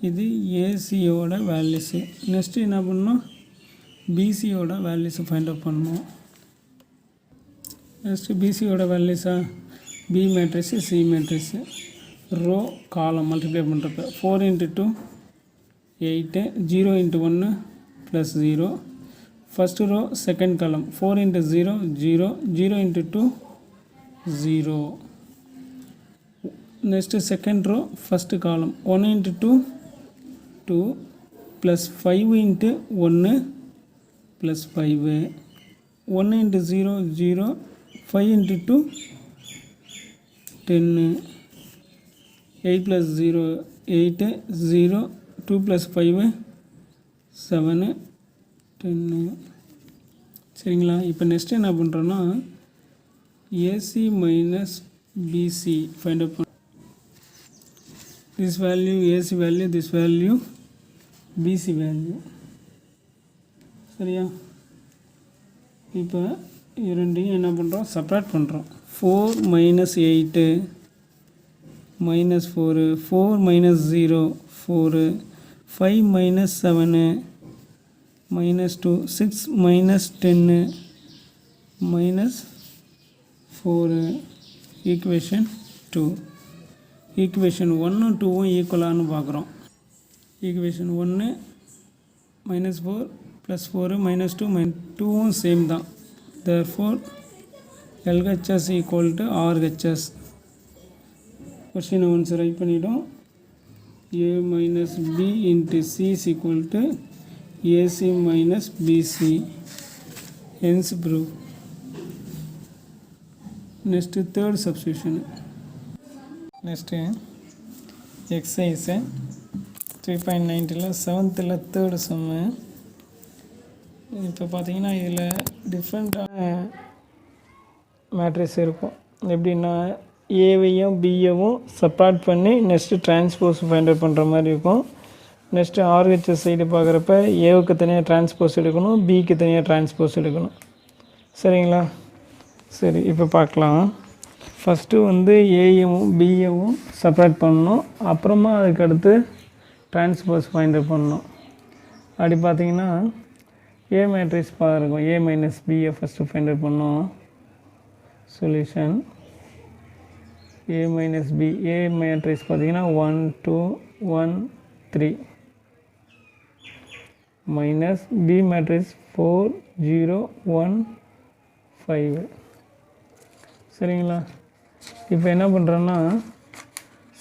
இது ஏசியோட values. Next என்ன பண்ணணும், பிசியோட வேல்யூஸை find out பண்ணணும். Next பிசியோட வேல்யூஸா B matrix C matrix row column multiply பண்ணுறப்ப 4 into 2 8, 0 into 1 plus 0. First row second column 4 into 0 0, 0 into 2 0. Next second row first column 1 into 2 2 plus 5 into 1 plus 5, 1 into 0 0, 5 into 2 10, 8 plus 0 8, 0 2 plus 5 7 10. சரிங்களா? இப்போ next என்ன பண்ணுறோன்னா AC minus BC find out பண்ண. This value AC value, this value BC value. சரியா? இப்போ இரண்டையும் என்ன பண்ணுறோம், செப்ரேட் பண்ணுறோம். 4 minus 8 minus 4, 4 minus 0 4, 5 minus 7 minus 2, 6 minus 10 minus 4, equation 2. Equation 1 2 ஈக்குவலானு பார்க்குறோம். Equation 1 minus 4 plus 4 minus 2 2 same தான். therefore LHS equal to RHS. கொஸ்டினை ஒன்ஸ் ரைட் பண்ணிட்டோம். A minus B into C is equal to AC minus BC. hence proof. next third substitution. next exercise 3.90 7th third sum. இப்போ பார்த்தீங்கன்னா இதில் டிஃப்ரெண்ட்டான matrix இருக்கும். எப்படின்னா ஏவையும் பிஏவும் separate பண்ணி நெக்ஸ்ட்டு டிரான்ஸ்போஸ் ஃபைண்ட் அவுட் பண்ணுற மாதிரி இருக்கும். நெக்ஸ்ட்டு ஆர்ஹெச்எஸ் சைடு பார்க்குறப்ப ஏவுக்கு தனியாக டிரான்ஸ்போஸ் எடுக்கணும், பிக்கு தனியாக டிரான்ஸ்போஸ் எடுக்கணும். சரிங்களா? சரி, இப்போ பார்க்கலாம். ஃபஸ்ட்டு வந்து ஏயவும் பிஏவும் செப்ரேட் பண்ணணும், அப்புறமா அதுக்கடுத்து டிரான்ஸ்போஸ் ஃபைண்ட் அவுட் பண்ணணும். அப்படி பார்த்தீங்கன்னா ஏ மேட்ரிக்ஸ் பாருங்க, A minus BA first find out பண்ணோம். Solution A minus B. A matrix பார்த்தீங்கன்னா 1 2 1 3 மைனஸ் பி மேட்ரிக்ஸ் 4 0 1 5. சரிங்களா? இப்போ என்ன பண்ணுறோன்னா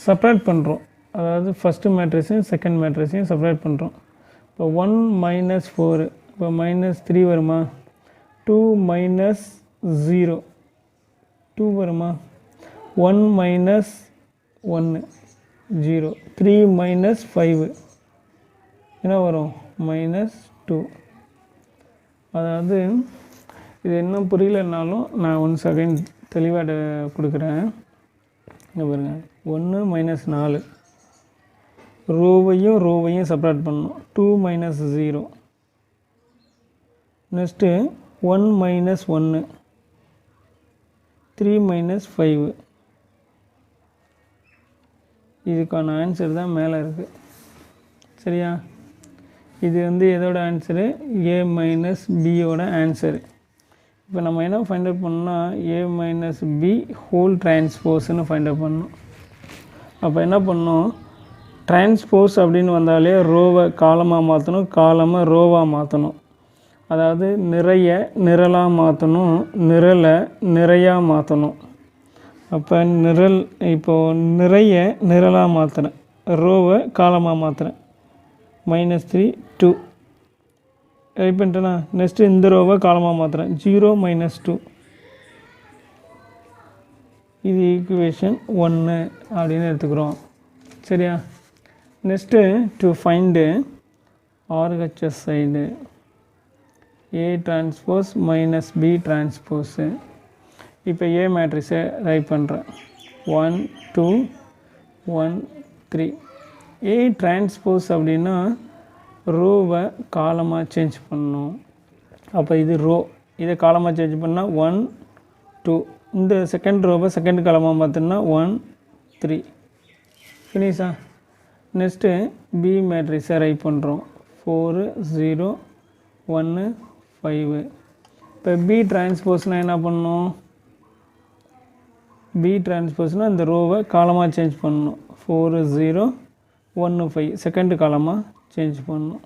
செப்ரேட் பண்ணுறோம். அதாவது ஃபஸ்ட்டு மேட்ரிக்ஸையும் செகண்ட் மேட்ரிக்ஸையும் செப்ரேட் பண்ணுறோம். இப்போ 1 minus 4, இப்போ minus 3 வருமா, 2 minus 0 2 வருமா, 1 minus 1 0, 3 minus 5 என்ன வரும், minus 2. அதாவது இது இன்னும் புரியலனாலும் நான் 1 செகண்ட் தெளிவாக கொடுக்குறேன். இங்கே பாருங்க, 1 - 4 ரோவையும் செப்பரேட் பண்ணணும். 2 - 0 நெக்ஸ்ட்டு 1 - 1 3 - 5. இதுக்கான ஆன்சர் தான் மேலே இருக்குது. சரியா? இது எதோட ஆன்சரு? A - Bயோட answer. இப்போ நம்ம என்ன ஃபைண்ட் அவுட் பண்ணோம்னா A - B ஹோல் டிரான்ஸ்போஸ்ன்னு ஃபைண்ட் அவுட் பண்ணணும். அப்போ என்ன பண்ணணும், டிரான்ஸ்போஸ் அப்படின்னு வந்தாலே ரோவை காலமாக மாற்றணும், காலமாக ரோவாக மாற்றணும். அதாவது நிறைய நிரலாக மாற்றணும், நிரலை நிறையாக மாற்றணும். அப்போ நிறைய நிரலாக மாற்றுறேன், ரோவை காலமாக மாற்றுறேன். -3 2 ரைட் பண்ணிட்டேன்னா, நெக்ஸ்ட்டு இந்த ரோவை காலமாக மாற்றுறேன். 0 - 2. இது ஈக்குவேஷன் 1 அப்படின்னு எடுத்துக்கிறோம். சரியா? Next to find RHS side A transpose - B டிரான்ஸ்போஸு. இப்போ A மேட்ரிக்ஸை ரைட் பண்ணுறேன். 1 2 1 3. A டிரான்ஸ்போஸ் அப்படின்னா ரோவை காலமாக சேஞ்ச் பண்ணணும். அப்போ இது ரோ, இதை காலமாக சேஞ்ச் பண்ணால் 1 2. இந்த செகண்ட் ரோவை செகண்ட் காலமாக மாற்றினா 1 3. ஃபினிஷா? நெக்ஸ்ட்டு B மேட்ரிக்ஸை ரைட் பண்ணுறோம். 4 0 1 5. இப்போ B டிரான்ஸ்போஸ்னால் என்ன பண்ணணும்? B டிரான்ஸ்போஸ்னால் இந்த ரோவை காலமாக சேஞ்ச் பண்ணணும். 4 0 1 5 செகண்ட் காலமாக சேஞ்ச் பண்ணணும்.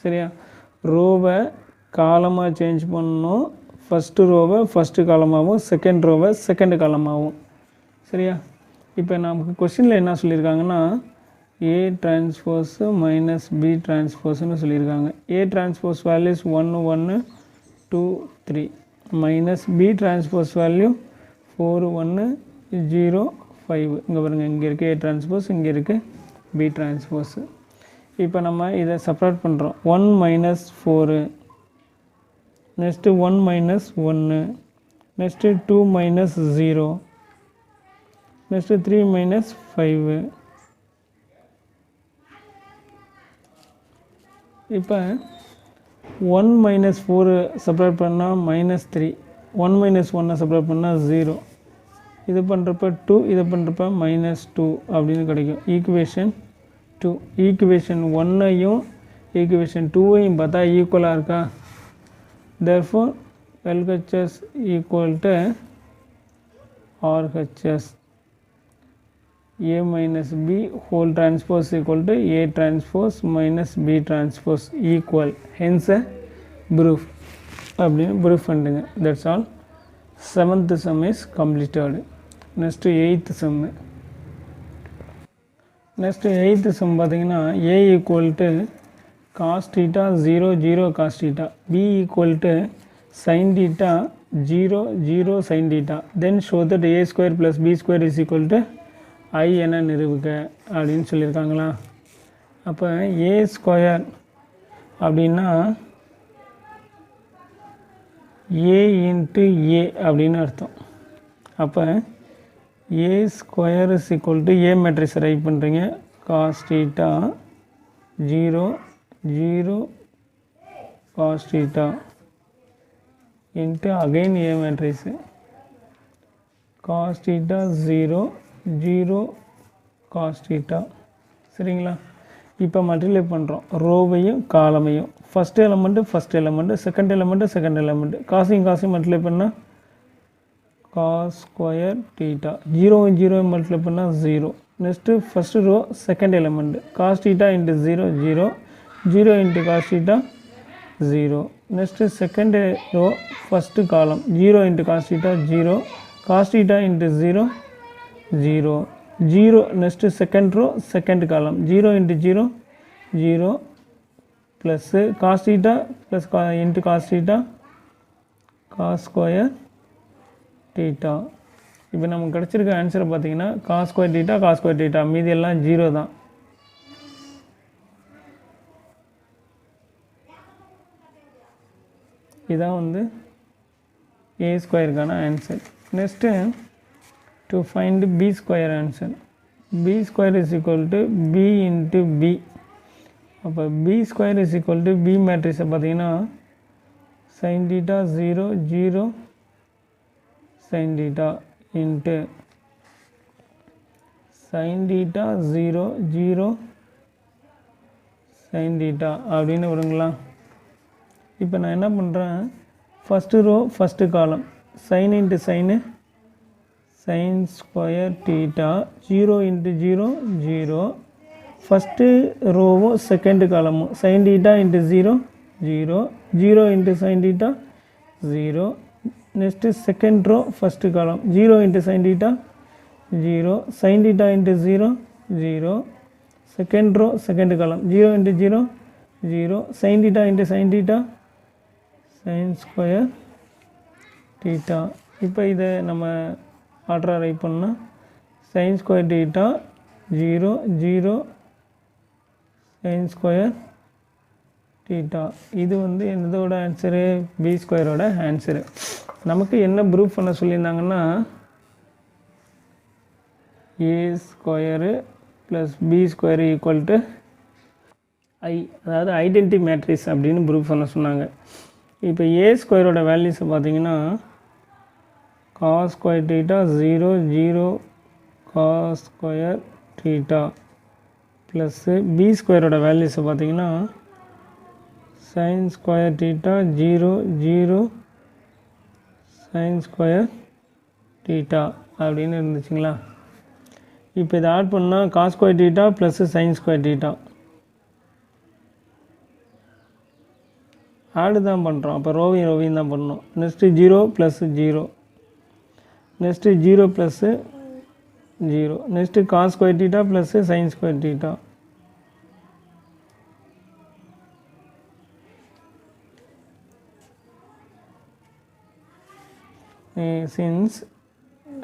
சரியா? ரோவை காலமாக சேஞ்ச் பண்ணணும். ஃபஸ்ட்டு ரோவை ஃபஸ்ட்டு காலமாகவும் செகண்ட் ரோவை செகண்ட் காலமாகவும். சரியா? இப்போ நமக்கு கொஸ்டினில் என்ன சொல்லியிருக்காங்கன்னா A டிரான்ஸ்போஸ் - B டிரான்ஸ்போஸ்ன்னு சொல்லியிருக்காங்க. A transpose values 1 1 2 3 -B transpose value 4 1 0 5. இங்கே பாருங்கள், இங்கே இருக்குது A டிரான்ஸ்போஸ், இங்கே இருக்குது B டிரான்ஸ்போஸ். இப்போ நம்ம இதை செப்பரேட் பண்ணுறோம். 1 - 4 நெக்ஸ்ட்டு 1 - 1 நெக்ஸ்ட்டு 2 - 0 நெக்ஸ்ட்டு 3 - 5. இப்போ 1 - 4 செப்பரேட் பண்ணால் -3, 1 - 1 செப்பரேட் பண்ணால் 0. இது பண்ணுறப்ப 2, இது பண்ணுறப்ப -2 அப்படின்னு கிடைக்கும். ஈக்குவேஷன் 2. ஈக்குவேஷன் 1ஐயும் ஈக்குவேஷன் 2ஐயும் பார்த்தா ஈக்குவலாக இருக்கா? therefore LHS equal to RHS. A - B whole transpose equal to A transpose minus B transpose equal. Hence proof. அப்படின்னு ப்ரூஃப் பண்ணுங்க. That's all. 7th sum is completed. Next 8th sum. Next 8th sum பார்த்தீங்கன்னா A equal to cos theta 0 0 cos theta, B equal to sin theta 0 0 sin theta, then show that A square plus B square is equal to I என நிரூபிக்க அப்படின்னு சொல்லியிருக்காங்களா. அப்போ A square அப்படின்னா A into A அப்படின்னு அர்த்தம். அப்போ A square is equal to A matrix right பண்ணுறீங்க. Cos theta 0 0 cos theta into again A matrix cos theta 0 0 cos theta. சரிங்களா. இப்போ மல்டிப்ளை பண்ணுறோம் ரோவையும் காலமையும். ஃபஸ்ட் எலமெண்ட்டு செகண்ட் எலமெண்ட்டு காசையும் மல்டிப்ளை பண்ணால் காஸ் ஸ்கொயர் தீட்டா. 0 மல்டிப்ளை பண்ணால் 0. Next first row second element cos theta into 0 0 0 into cos theta 0. Next second row first column 0 into cos theta 0 cos theta into 0 0 0. Next second row second column 0 into 0 0 plus cos theta plus into cos theta cos square theta. இப்போ நமக்கு கிடச்சிருக்க ஆன்சரை பார்த்தீங்கன்னா cos square theta மீதி எல்லாம் 0 தான். இதான் வந்து A ஸ்கொயருக்கான answer. Next to find B square answer. B square is equal to B into B. அப்போ B square is equal to B மேட்ரிக்ஸை பார்த்தீங்கன்னா sin theta 0 0 sin theta into sin theta 0 0 sin theta அப்படின்னு வருங்களா. இப்போ நான் என்ன பண்ணுறேன், first row first column sine into sine sin square theta 0 into 0 0. First ரோவும் செகண்டு காலமும் sin theta into 0 0 0 into sin theta 0. Next second row first column 0 into sin theta 0 sin theta into 0 0. Second row second column 0 into 0 0 sin theta into sin theta sin square theta. இப்போ இதை நம்ம ஆர்டராக right பண்ணால் sin square theta 0 0 sin square theta. இது வந்து என்னதோட answer, B ஸ்கொயரோட answer. நமக்கு என்ன ப்ரூஃப் பண்ண சொல்லியிருந்தாங்கன்னா A square plus B square equal to I, அதாவது ஐடென்டி மேட்ரிக்ஸ் அப்படின்னு ப்ரூஃப் பண்ண சொன்னாங்க. இப்போ ஏ ஸ்கொயரோட வேல்யூஸை பார்த்தீங்கன்னா cos square theta 0 0 cos square theta plus B ஸ்கொயரோட வேல்யூஸை பார்த்தீங்கன்னா sin square theta 0 0 sin square theta அப்படின்னு இருந்துச்சுங்களா. இப்போ இதை ஆட் பண்ணால் cos square theta plus sin square theta add தான் பண்ணுறோம். அப்போ ரோவையும் தான் பண்ணணும். Next 0 plus 0, next 0 plus 0, next cos square theta plus sin square theta. Since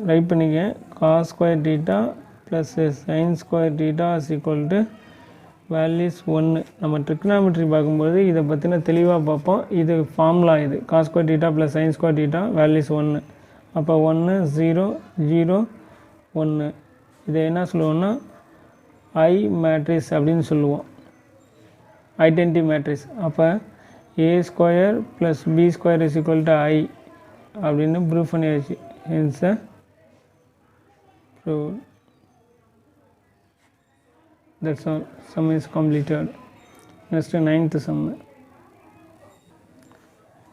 right பண்ணிக்க cos square theta plus sin square theta is equal to values 1. நம்ம trigonometry பார்க்கும்போது இதை பற்றின தெளிவாக பார்ப்போம். இது ஃபார்முலா, இது cos square theta plus sin square theta values 1. அப்போ 1 0 0 1. இதை என்ன சொல்லுவோம்னா ஐ மேட்ரிக்ஸ் அப்படின்னு சொல்லுவோம், ஐடென்டி மேட்ரிக்ஸ். அப்போ A square plus B square is equal to I அப்படின்னு ப்ரூவ் பண்ணியாச்சு. Hence prove. That's all. Sum is completed. Next 9th sum.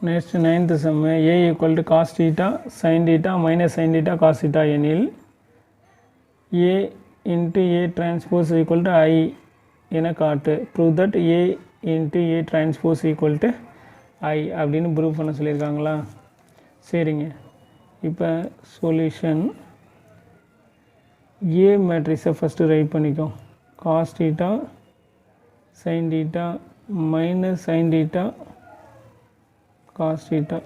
Next 9th sum. A equal to cos theta sin theta minus sin theta cos theta எனில் A into A transpose equal to I என காட்டு. Prove that A into A transpose equal to I அப்படின்னு prove பண்ண சொல்லியிருக்காங்களா. சரிங்க, இப்போ solution. A மேட்ரிக்ஸை first right பண்ணிக்கோ. cos theta sin theta minus sin theta cos theta.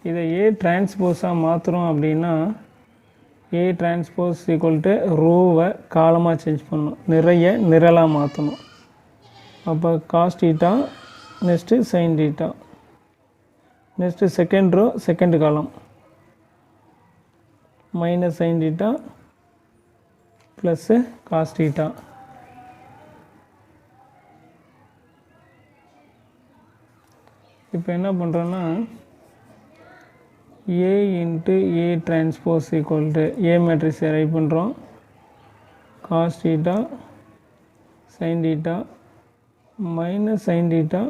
இதை A டிரான்ஸ்போஸாக மாற்றுறோம் அப்படின்னா A டிரான்ஸ்போஸ் ஈக்குவல் டு ரோவை காலமாக சேஞ்ச் பண்ணணும், நிறைய நிரலாக மாற்றணும். அப்போ cos theta next sin theta, next second row second column minus sin theta plus cos theta. இப்போ என்ன பண்ணுறோன்னா A into A transpose equal to A மேட்ரிக்ஸை ரைட் பண்ணுறோம். Cos theta sine theta minus sine theta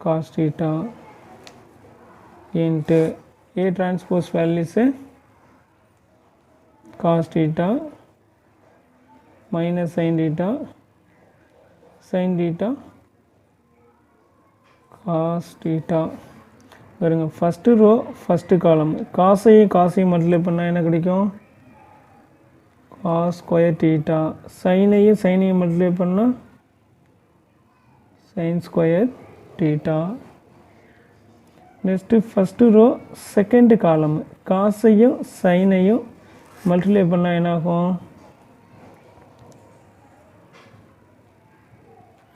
cos theta into A transpose values cos theta minus sine theta cos theta. பாருங்க, first row first column காசையும் multiply பண்ணால் என்ன கிடைக்கும், cos square theta. சைனையும் multiply பண்ணால் sin square theta. Next first row second column காசையும் சைனையும் multiply பண்ணால் என்னாகும்,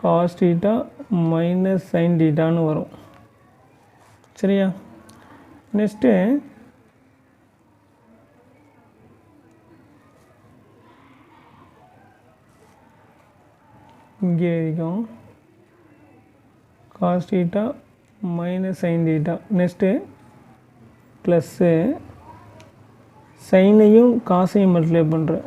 cos theta மைனஸ் sin thetaன்னு வரும். சரியா? நெக்ஸ்ட்டு இங்கே எழுதிக்கும் cos theta minus sine theta. Next plus சைனையும் காசையும் மல்டிப்ளை பண்ணுறேன்.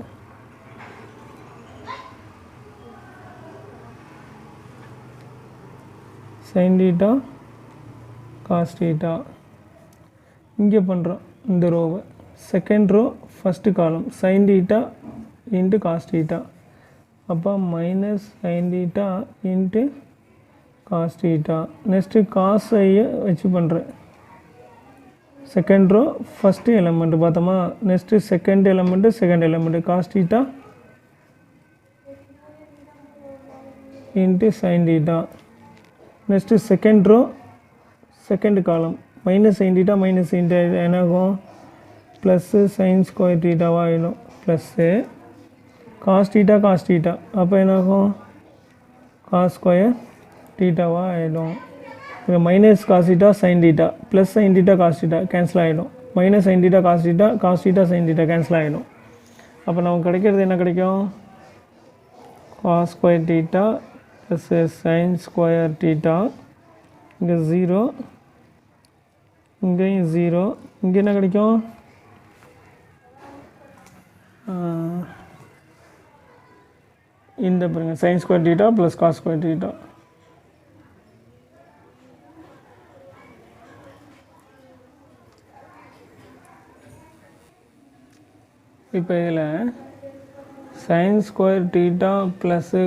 சைன் தீட்டா காஸ் தீட்டா இங்கே பண்ணுறோம். இந்த ரோவை second row first column sine theta into cos theta. அப்போ minus sine theta into cos theta. Next காஸையை வச்சு பண்ணுறேன். செகண்ட் ரோ ஃபஸ்ட்டு எலமெண்ட்டு பார்த்தோமா. Next second element cos theta into sine theta. Next second row second column minus sine theta என்னாகும் plus sine square தீட்டாவாக ஆகிடும். Plus cos theta அப்போ என்னாகும் cos square தீட்டாவாக ஆகிடும். இப்போ minus cos theta sine theta plus sine theta cos theta cancel ஆகிடும். Minus sine theta cos theta sine theta cancel ஆகிடும். அப்போ நமக்கு கிடைக்கிறது என்ன கிடைக்கும் cos square theta plus sine square theta. இங்கே 0 இங்கேயும் 0. இங்கே என்ன கிடைக்கும் இந்த பாருங்கள் sine square theta plus cos square theta. இப்போ இதில் sine square theta plus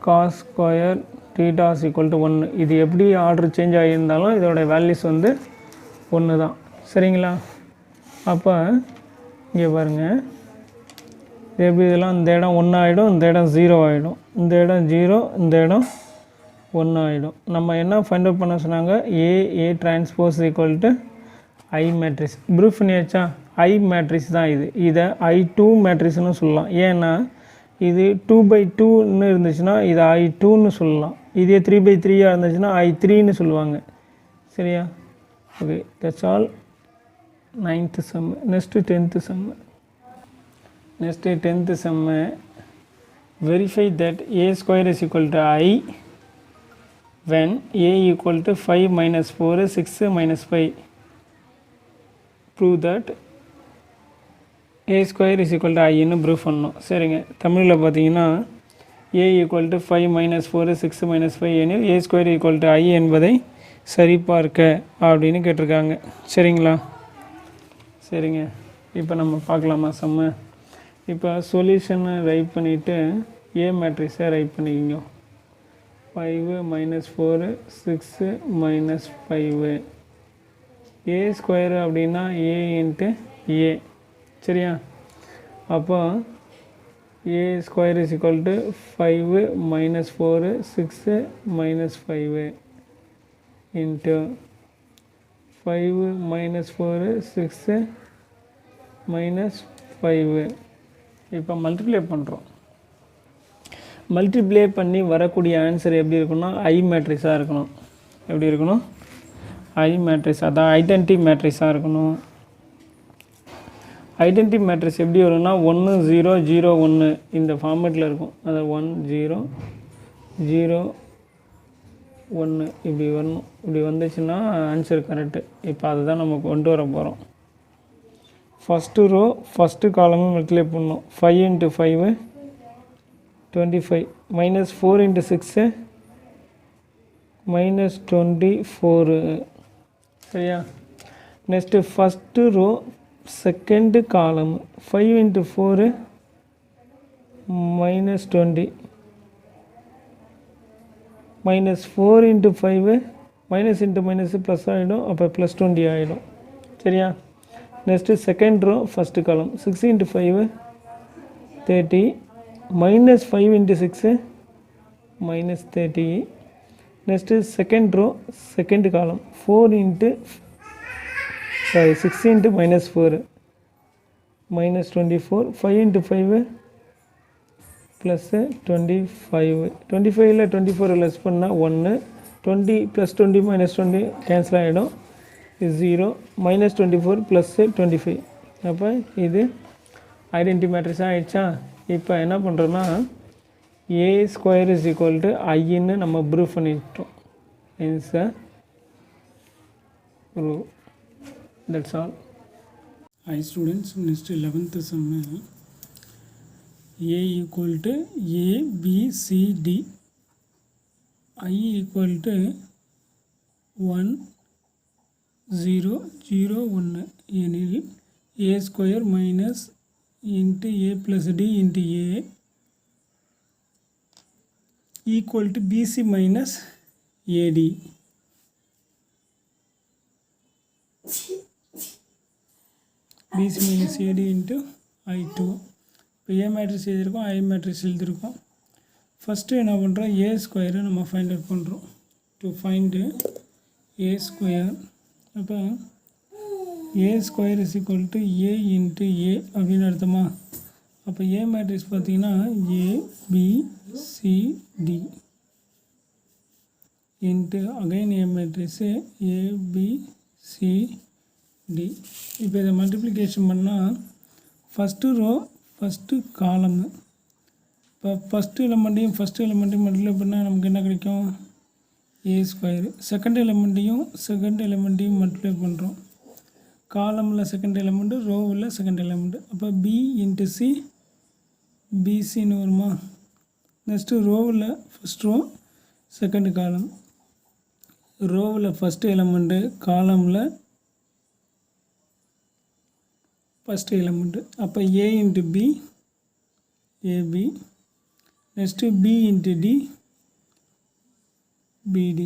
cos square theta is equal to 1. இது எப்படி ஆர்டர் சேஞ்ச் ஆகியிருந்தாலும் இதோட வேல்யூஸ் வந்து 1 தான். சரிங்களா? அப்போ இங்கே பாருங்கள் இது எப்படி இதெல்லாம் இந்த இடம் 1 ஆகிடும், இந்த இடம் 0 ஆகிடும், இந்த இடம் 0, இந்த இடம் 1 ஆகிடும். நம்ம என்ன ஃபைண்ட் அவுட் பண்ண சொன்னாங்க A transpose equal to I matrix. Proof பண்ணியாச்சா? ஐ மேட்ரிக்ஸ் தான் இது. இதை I2 மேட்ரிக்ஸ்னு சொல்லலாம். ஏன்னா இது 2/2ன்னு இருந்துச்சுன்னா இதை I2ன்னு சொல்லலாம். இதே 3/3 இருந்துச்சுன்னா I3ன்னு சொல்லுவாங்க. சரியா? Okay, that's all. 9th sum. Next 10th sum. Next 10th sum. Verify that a square is equal to I when a equal to 5 minus 4 6 minus 5. Prove that a square is equal to I ன்னு proof பண்ணணும். சரிங்க, தமிழில் பார்த்தீங்கன்னா a equal to 5 minus 4 6 minus 5 எனில் a square equal to I என்பதை சரிபார்க்க அப்படின்னு கேட்டிருக்காங்க. சரிங்களா? சரிங்க, இப்போ நம்ம பார்க்கலாமா சம்ம. இப்போ சொல்யூஷனை ரைட் பண்ணிவிட்டு ஏ மேட்ரிக்ஸை ரைட் பண்ணிக்கிங்க. 5 minus 4 6 minus 5 ஏ ஸ்கொயரு அப்படின்னா ஏ இன்ட்டு ஏ. சரியா? அப்போ A square is equal to 5 minus 4 6 minus 5 into 5 minus 4 6 minus 5. இப்போ மல்டிப்ளை பண்ணுறோம். மல்டிப்ளை பண்ணி வரக்கூடிய ஆன்சர் எப்படி இருக்குன்னா ஐ மேட்ரிக்ஸாக இருக்கணும். எப்படி இருக்கணும்? ஐ மேட்ரிக்ஸ், அதான் ஐடென்டி மேட்ரிக்ஸாக இருக்கணும். ஐடென்டி மேட்ரிக்ஸ் எப்படி வரும்னா 1 0 0 1 இந்த ஃபார்மேட்டில் இருக்கும். அதை 1 0 0 1 இப்படி வரணும். இப்படி வந்துச்சுன்னா ஆன்சர் கரெக்டு. இப்போ அதை தான் நம்ம கொண்டு வர போகிறோம். ஃபஸ்ட்டு ரோ ஃபஸ்ட்டு காலமும் மல்டிப்ளை பண்ணணும். 5 × 5 25 minus 4 × 6 minus 24. சரியா? நெக்ஸ்ட்டு ஃபஸ்ட்டு ரோ செகண்டு காலம் 5 × 4 minus 20 minus 4 × 5 minus into minus plus ஆகிடும். அப்போ ப்ளஸ் 20 ஆகிடும். சரியா? நெக்ஸ்ட்டு செகண்ட் ரோ ஃபஸ்ட்டு காலம் 6 × 5 30 minus 5 × 6 minus 30. Next second row second column 6 × minus 4 minus 24 5 × 5 plus 25. 25ல் 24 less பண்ணால் 1 20 + 20 minus 20 கேன்சல் ஆகிடும். 0 -24 ப்ளஸ் 25. அப்போ இது ஐடென்டி மேட்ரிக்ஸாக ஆகிடுச்சா. இப்போ என்ன பண்ணுறோன்னா A² = Iன்னு நம்ம ப்ரூவ் பண்ணிட்டோம். Is a prove. That's all. Hi students, next 11th sum. A = A, B, C, D. I = 1 0 0 1 எனில் A² minus into A plus D into A equal to BC minus AD. BC minus AD into I2. இப்போ A matrix எழுதியிருக்கோம், I matrix எழுதியிருக்கோம். First என்ன பண்ணுறோம், A² நம்ம find out பண்ணுறோம். To find A². அப்போ A² = A into A அப்படின்னு அர்த்தமா. அப்போ A மேட்ரிக்ஸ் பார்த்தீங்கன்னா A, B, C, D into again A matrix A, B, C, D. இப்போ இதை மல்டிப்ளிகேஷன் பண்ணால் ஃபஸ்ட்டு ரோ ஃபஸ்ட்டு காலமு. இப்போ ஃபஸ்ட்டு எலமெண்ட்டையும் மல்டிப்ளை பண்ணால் நமக்கு என்ன கிடைக்கும், A². செகண்ட் எலமெண்ட்டையும் மல்டிப்ளை பண்ணுறோம். காலமில் செகண்ட் எலமெண்ட்டு, ரோவில் செகண்ட் எலமெண்ட்டு. அப்போ B into C BCன்னு வருமா. நெக்ஸ்ட்டு ரோவில் ஃபஸ்ட் ரோ செகண்ட் காலம், ரோவில் ஃபஸ்ட்டு எலமெண்ட்டு, காலமில் ஃபஸ்ட்டு எலமெண்ட்டு. அப்போ A into B AB. Next B into D BD.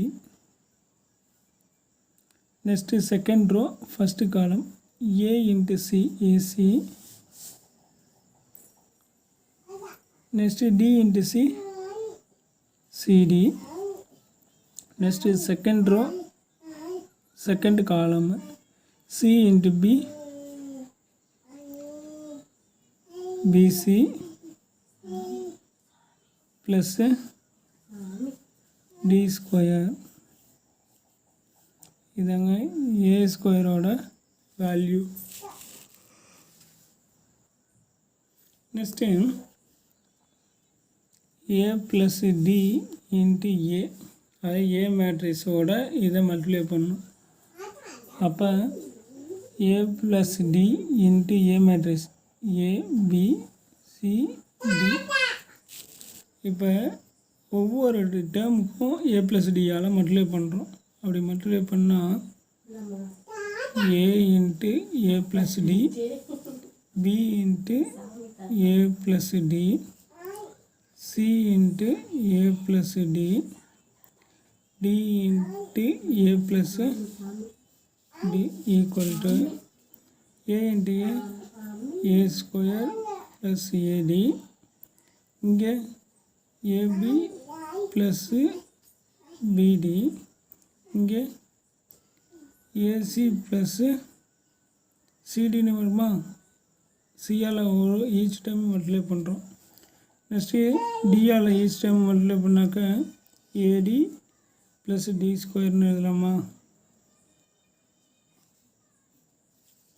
Next second row first column A into C AC. Next D into C CD. Next second row second column C into B BC plus D². இதாங்க A²ஓட value. Next A + D into A, அது A மேட்ரிக்ஸோட இதை multiply பண்ணணும். அப்போ A + D into A matrix A, B, C, D. இப்போ ஒவ்வொரு டேர்முக்கும் A + D multiply பண்ணுறோம். அப்படி மல்டிப்ளை பண்ணால் A into A + D, B into A + D, C into A + D, D into A + D equal to A into A² + AD. இங்கே AB + BD. இங்கே AC + CDன்னு வருமா. சியால் ஈச் டைம் மல்டிப்ளை பண்ணுறோம். Next டியால் ஈச் டைம் மல்டிப்ளை பண்ணாக்க AD + D² எழுதலாமா.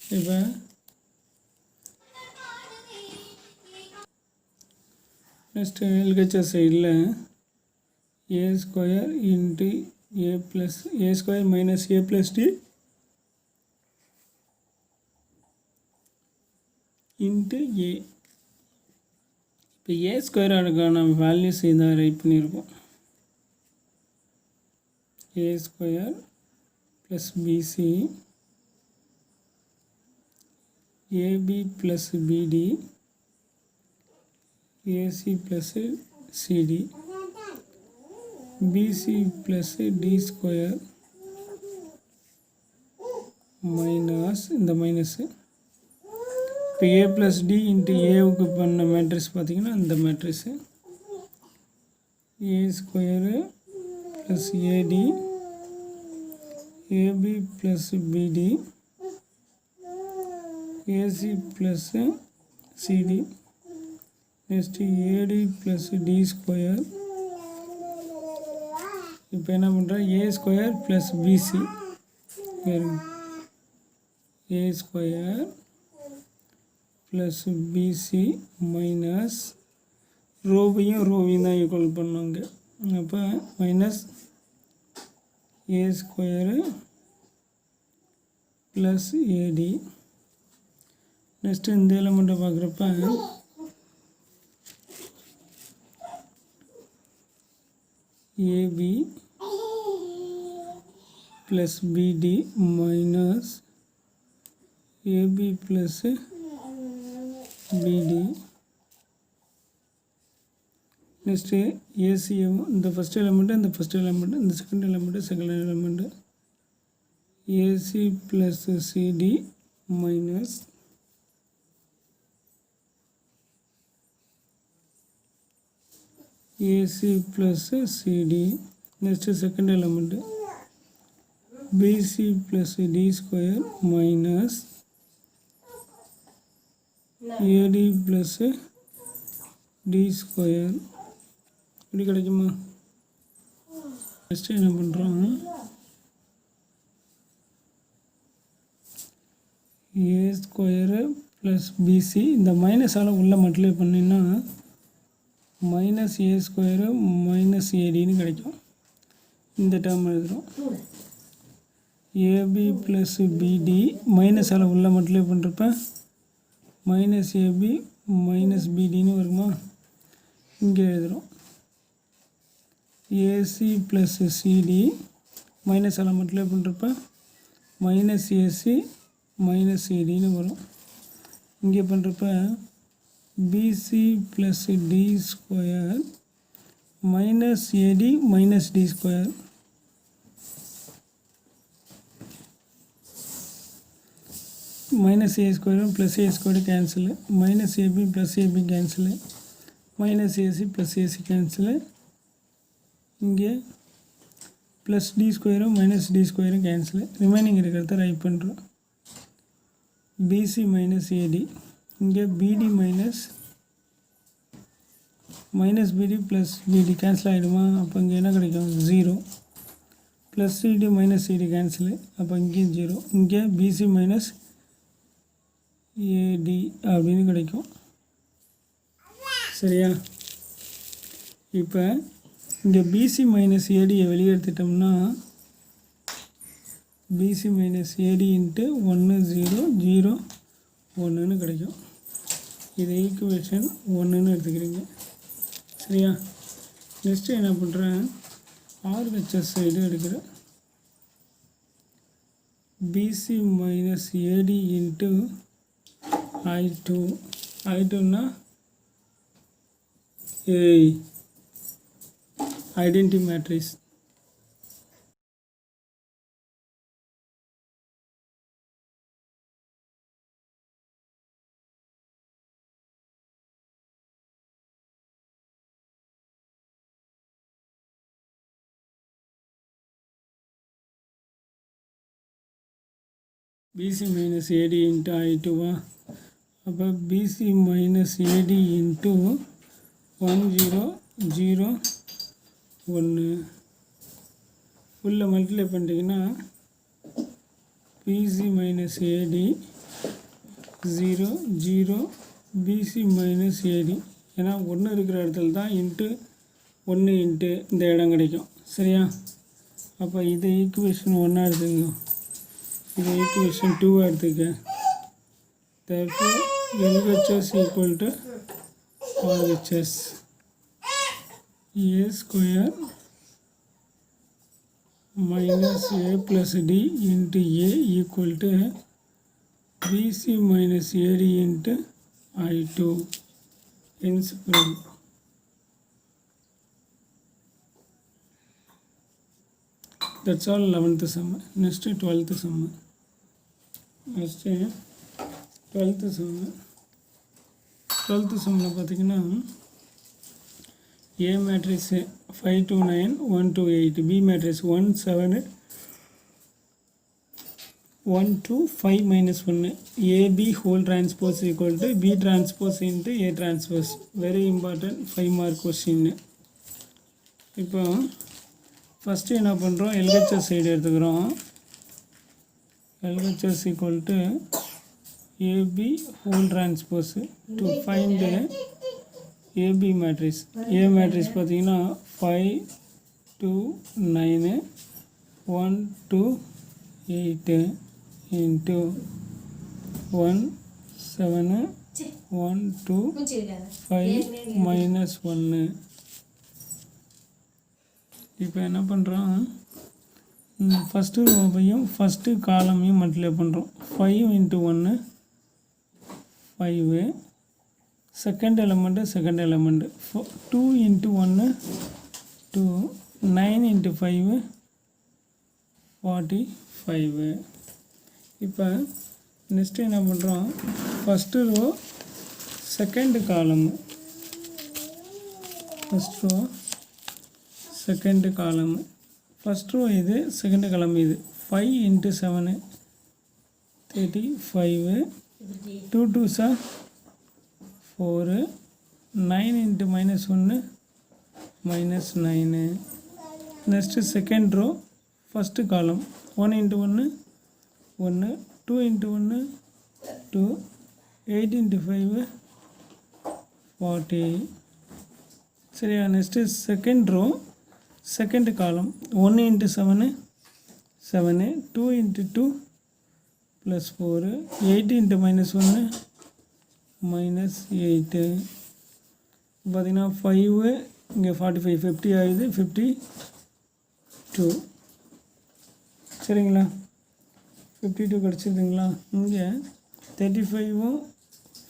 இப்போ நெக்ஸ்ட்டு LHS சைடில் A² into A + A² minus A + D into A. இப்போ A² வேல்யூஸ் இதான் ரைட் பண்ணியிருக்கோம். A² + BC AB + BD AC + CD BC + D² minus இந்த மைனஸு. இப்போ A + D into Aவுக்கு பண்ண மேட்ரிக்ஸ் பார்த்திங்கன்னா இந்த matrix A² + AD AB + BD AC + CD. Next AD + D². இப்போ என்ன பண்ணுறேன், A² + BC ஏ ஸ்கொயர் ப்ளஸ் பிசி மைனஸ் ரோவையும் தான் ஈக்குவல் பண்ணுவாங்க. அப்போ மைனஸ் ஏ ஸ்கொயரு ப்ளஸ் ஏடி. நெக்ஸ்ட்டு இந்த எலிமெண்ட்டை பார்க்குறப்ப ஏபி ப்ளஸ் பிடி மைனஸ் ஏபி ப்ளஸ் பிடி. நெக்ஸ்ட்டு ஏசிஎம் இந்த ஃபஸ்ட் எலிமெண்ட்டு இந்த second element AC plus CD minus AC plus CD. Next second element BC plus D square minus AD plus D square. இப்படி கிடைக்குமா? Next என்ன பண்ணுறோம், ஏ square plus PC இந்த மைனஸால் உள்ள multiply பண்ணிங்கன்னா மைனஸ் ஏ square minus ஏடின்னு கிடைக்கும். இந்த டேர்ம் எழுதுகிறோம். ஏபி ப்ளஸ் பிடி மைனஸால் உள்ள மல்டிப்ளை பண்ணுறப்ப மைனஸ் ஏபி மைனஸ் பிடின்னு வருமா? இங்கே எழுதுகிறோம். ஏசி ப்ளஸ் சிடி மைனஸால் மல்டிப்ளை பண்ணுறப்ப மைனஸ் ஏசி மைனஸ் சிடின்னு வரும். இங்கே பண்ணுறப்ப BC plus D square minus AD minus D square. Minus A ஸ்கொயரும் plus A square cancel, minus AB plus AB cancel, minus AC plus AC cancel. இங்கே plus D ஸ்கொயரும் minus D ஸ்கொயரும் cancel. Remaining இருக்கிறத right பண்ணுறோம். BC minus AD, இங்கே BD minus பிடி plus பிடி cancel ஆகிடுமா? அப்போ இங்கே என்ன கிடைக்கும்? 0. Plus CD minus CD cancel, அப்போ இங்கேயும் 0. இங்கே பிசி மைனஸ் ஏடி அப்படின்னு கிடைக்கும். சரியா? இப்போ இங்கே பிசி மைனஸ் ஏடியை வெளியே எடுத்துட்டோம்னா பிசி மைனஸ் ஏடி இன்ட்டு 1 0 0 1ன்னு கிடைக்கும். இது ஈக்குவேஷன் 1ன்னு எடுத்துக்கிறீங்க. சரியா? நெக்ஸ்ட்டு என்ன பண்ணுறேன், ஆர்ஹெச்எஸ் சைடு எடுக்கிறேன். பிசி மைனஸ் ஏடி இன்ட்டு I2ன்னா identity matrix. BC minus AD into I2வா? அப்போ பிசி மைனஸ் ஏடி இன்ட்டு 1 0 0 1 உள்ள மல்டிப்ளை பண்ணிட்டீங்கன்னா பிசி மைனஸ் ஏடி 0 0 பிசி மைனஸ் ஏடி. ஏன்னா 1 இருக்கிற இடத்துல தான் இன்ட்டு 1 இன்ட்டு இந்த இடம் கிடைக்கும். சரியா? அப்போ இதை ஈக்குவேஷன் 1 எடுத்துக்கோ, இதை ஈக்குவேஷன் 2 எடுத்துக்க. therefore LHS equal to RHS. A square minus A plus D into A equal to BC minus AD into I2. Hence proved. That's all 11th sum. Next 12th sum. Next 12th sum. 12th sumமில் பார்த்தீங்கன்னா A matrix 5 2 9 1 2 8, B matrix 1 7 1 2 5 minus 1, AB whole transpose equal to B transpose into A transpose. Very important 5 mark question. இப்போ first என்ன பண்ணுறோம், LHS side எடுத்துக்கிறோம். LHS equal to AB whole transpose to find AB matrix. A matrix பார்த்தீங்கன்னா 5 2 9 1 2 8 into 1 7 1 2 5 minus 1. இப்போ என்ன பண்ணுறோம், first ரோவையும் first காலமையும் multiply பண்ணுறோம். 5 into 1 5, second element 2 into 1 2, 9 into 5 45. இப்போ நெக்ஸ்ட்டு என்ன பண்ணுறோம், first row second column, second column, first row இது, second column இது. 5 into 7 35, 2 2s 4, 9 into -1 -9. Next second row first column 1 into 1 1, 2 into 1 2, 8 into 5 40. சரியா? Next second row second column 1 into 7 7, 2 into 2 plus 4, 8 into -1 -8. பார்த்தீங்கன்னா 5 இங்கே 45 50 ஆகுது, 52. சரிங்களா? 52 கிடச்சிதுங்களா? இங்கே 35ம்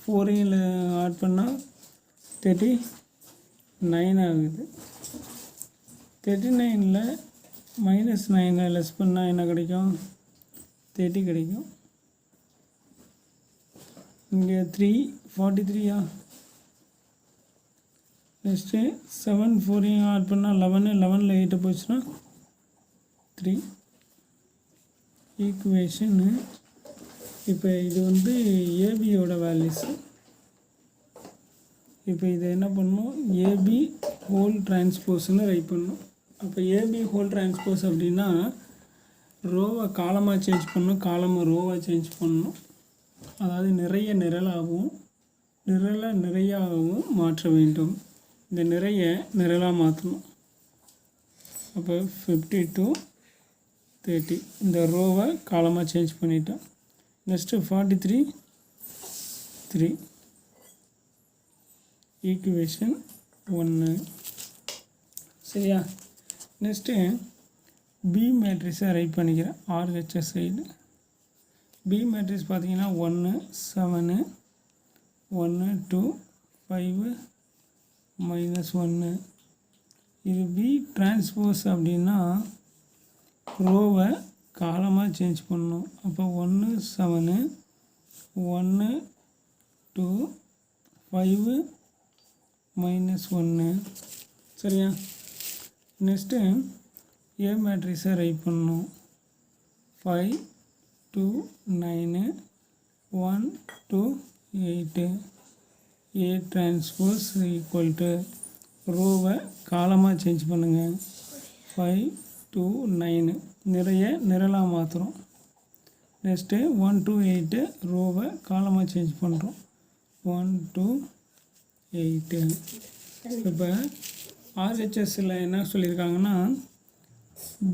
4யும் ஆட் பண்ணால் 39 ஆகுது. 39ல் -9 லெஸ் பண்ணால் என்ன கிடைக்கும்? 30 கிடைக்கும். இங்கே 3 43. நெக்ஸ்ட்டு 7 4யும் ஆட் பண்ணால் 11, 11ல் 8 போச்சுன்னா 3. ஈக்குவேஷனு இப்போ இது வந்து ஏபியோட வேல்யூஸு. இப்போ இதை என்ன பண்ணணும், ஏபி ஹோல் டிரான்ஸ்போஸ்ன்னு ரைட் பண்ணணும். அப்போ ஏபி ஹோல் டிரான்ஸ்போஸ் அப்படின்னா ரோவை காலமாக சேஞ்ச் பண்ணணும், காலமாக ரோவாக சேஞ்ச் பண்ணணும். அதாவது நிறைய நிரலாகவும் நிறையாகவும் மாற்ற வேண்டும். இந்த நிறைய நிரலாக மாற்றணும். அப்போ 52 30 இந்த ரோவை காலமாக சேஞ்ச் பண்ணிட்டோம். நெக்ஸ்ட்டு 43 3. ஈக்குவேஷன் 1. சரியா? நெக்ஸ்ட்டு பி மேட்ரிக்ஸை ரைட் பண்ணிக்கிறேன். ஆர்ஹெச்எஸ் சைடு பி மேட்ரிக்ஸ் பார்த்தீங்கன்னா 1 7 1 2 5 -1. இது பி டிரான்ஸ்போஸ் அப்படின்னா ரோவை காலமாக சேஞ்ச் பண்ணணும். அப்போ 1 7 1 2 5 -1. சரியா? நெக்ஸ்ட்டு ஏ மேட்ரிக்ஸை ரைட் பண்ணணும். 5 2 9 1 2 8. ஏ டிரான்ஸ்போஸ் ஈக்குவல் டு ரோவை காலமாக சேஞ்ச் பண்ணுங்கள். 5 2 9 நிறைய நிரலாக மாற்றுறோம். நெக்ஸ்ட்டு 1 2 8 ரோவை காலமாக சேஞ்ச் பண்ணுறோம். 1 2 8. இப்போ ஆர்ஹெச்எஸ்ஸில் என்ன சொல்லியிருக்காங்கன்னா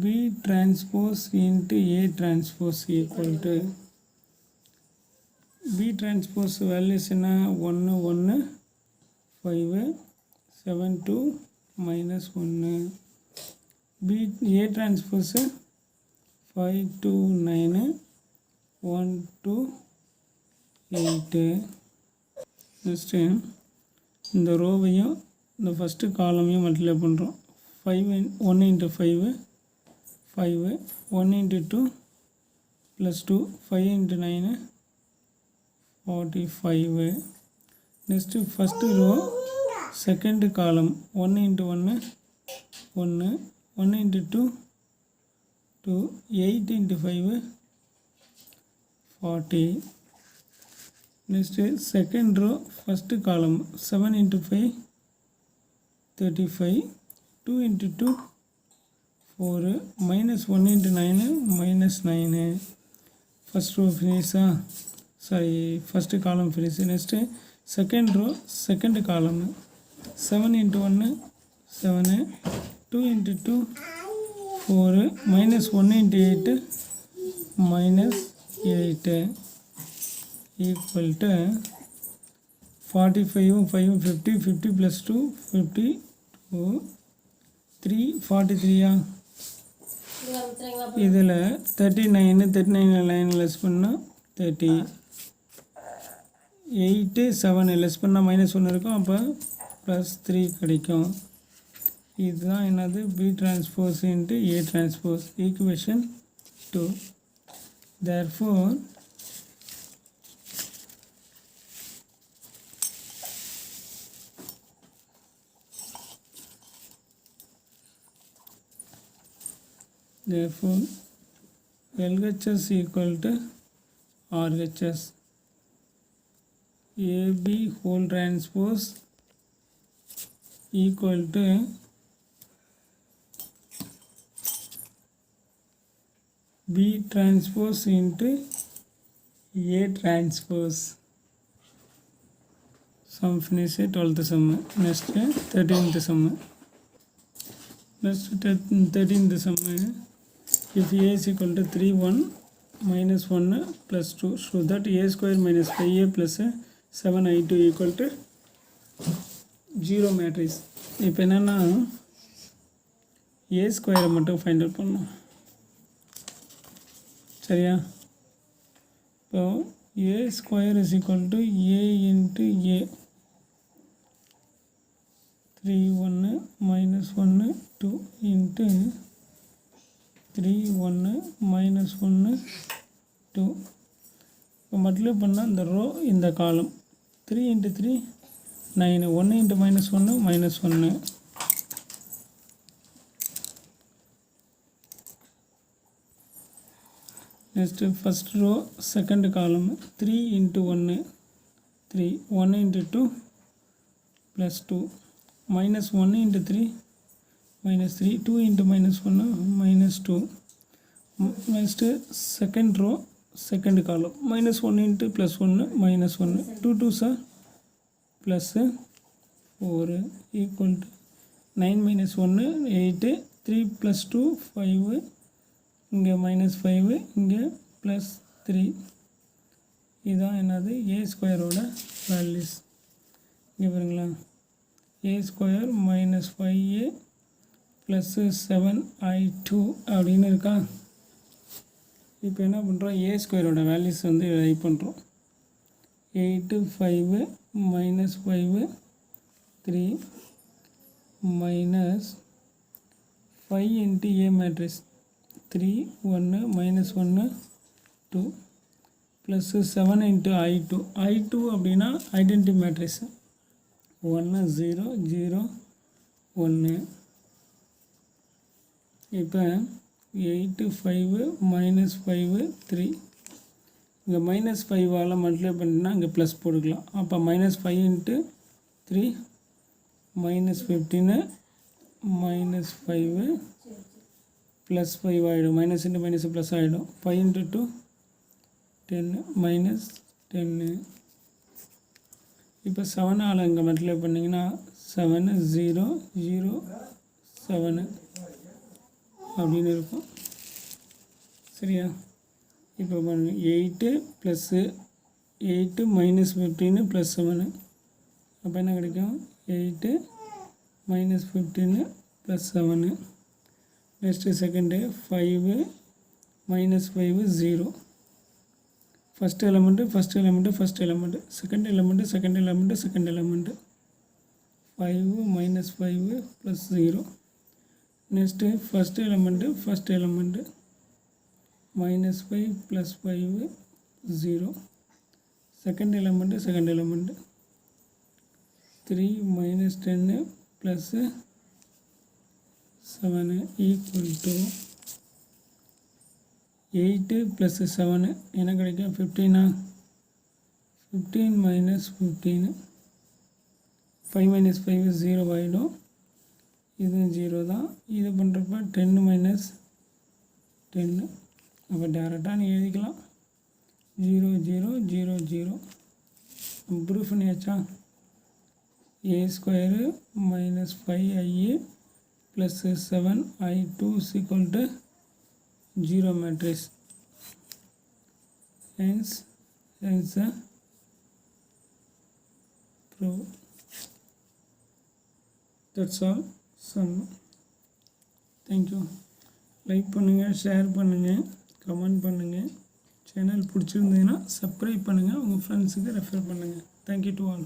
B transpose into A transpose equal to B transpose values என்ன 1 1 5 7 2 -1. B A டிரான்ஸ்போஸு 5 2 9 1 2 8. நெக்ஸ்ட்டு இந்த ரோவையும் இந்த ஃபஸ்ட்டு காலமையும் மல்டிப்ளை பண்ணுறோம். 1 into 5 5, 1 into 2 plus 2 5 into 9 45. Next first row second column 1 into 1 1, 1 into 2 2, 8 into 5 40. Next second row first column 7 into 5 35, 2 into 2 4, -1 into 9 -9. First row ஃபினிஷா, sorry first column finish. Next second row second column 7 × 1 7, 2 × 2 4, -1 × 8 -8 equal to 45 5 50 50 plus 2 52 3 43 இதில் 39 39 less பண்ணால் 30 8 7 less பண்ணால் -1 இருக்கும், அப்போ +3 கிடைக்கும். இதுதான் என்னது B transpose into A transpose equation 2. Therefore LHS equal to RHS. AB whole transpose equal to B transpose into A transpose. Sum finish 12th sum. Next 13th sum. Next 13th sum. If A is equal to 3 1 -1 plus 2, so that A square minus 5A plus 7I2 equal to 0 matrix. இப்போ என்னென்னா A ஸ்கொயரை மட்டும் find out பண்ணணும், சரியா? இப்போ A square is equal to A into A 3 1 -1 2 into 3 1 -1 2. இப்போ multiply பண்ணால் இந்த ரோ இந்த காலம் 3 × 3 9 1 × -1 -1. Next first row second column 3 × 1 3 1 × 2 plus 2 -1 × 3 -3 2 × -1 -2. Next second row second column -1 × +1 -1 2 2s are plus 4 equal to 9 - 1 8 3 + 2 5 இங்கே -5 இங்கே +3. இதுதான் என்னது A ஸ்கொயரோட வேல்யூஸ். இங்கே பாருங்களா, A ஸ்கொயர் -5A + 7I2 அப்படின்னு இருக்கா. இப்போ என்ன பண்ணுறோம், A ஸ்கொயரோட வேல்யூஸ் வந்து ரைட் பண்ணுறோம். 8 5 -5 3 -5 into A matrix 3 1 -1 2 plus 7 into I2. I2 அப்படின்னா ஐடென்டிட்டி மேட்ரிக்ஸ் 1 0 0 1. இப்போ 8 5 -5 3 இங்கே -5ஆல் மல்டிப்ளை பண்ணினா இங்கே ப்ளஸ் போட்டுக்கலாம். அப்போ -5 into 3 -15 -5 +5 ஆகிடும். மைனஸ் இன்ட்டு மைனஸ் ப்ளஸ் ஆகிடும். 5 × 2 10 -10. இப்போ 7ஆல் இங்கே மல்டிப்ளை பண்ணிங்கன்னா 7 0 0 7 அப்படின்னு இருக்கும், சரியா? இப்போ பாருங்கள் 8 + 8 -15 + 7. அப்போ என்ன கிடைக்கும், 8 -15 + 7. Next second 5 -5 0. First element first element first element, second element second element second element. 5 -5 + 0. Next first element first element -5 + 5 0. Second element second element 3 -10 + 7 equal to 8 + 7 என்ன கிடைக்கும், 15. 15 - 15 5 - 5 0 ஆகிடும். இது 0 தான். இது பண்ணுறப்ப 10 - 10. அப்போ டேரெக்டாக நீ எழுதிக்கலாம். 0 0 0 0 ப்ரூஃப் பண்ணியாச்சா a square minus 5ia plus 7i2 equal to 0 matrix hence prove. That's all. Thank you. Like பண்ணுங்கள், ஷேர் பண்ணுங்கள், கமெண்ட் பண்ணுங்கள். சேனல் பிடிச்சிருந்ததுன்னா சப்ஸ்கிரைப் பண்ணுங்கள், உங்கள் ஃப்ரெண்ட்ஸுக்கு ரெஃபர் பண்ணுங்கள். Thank you to all.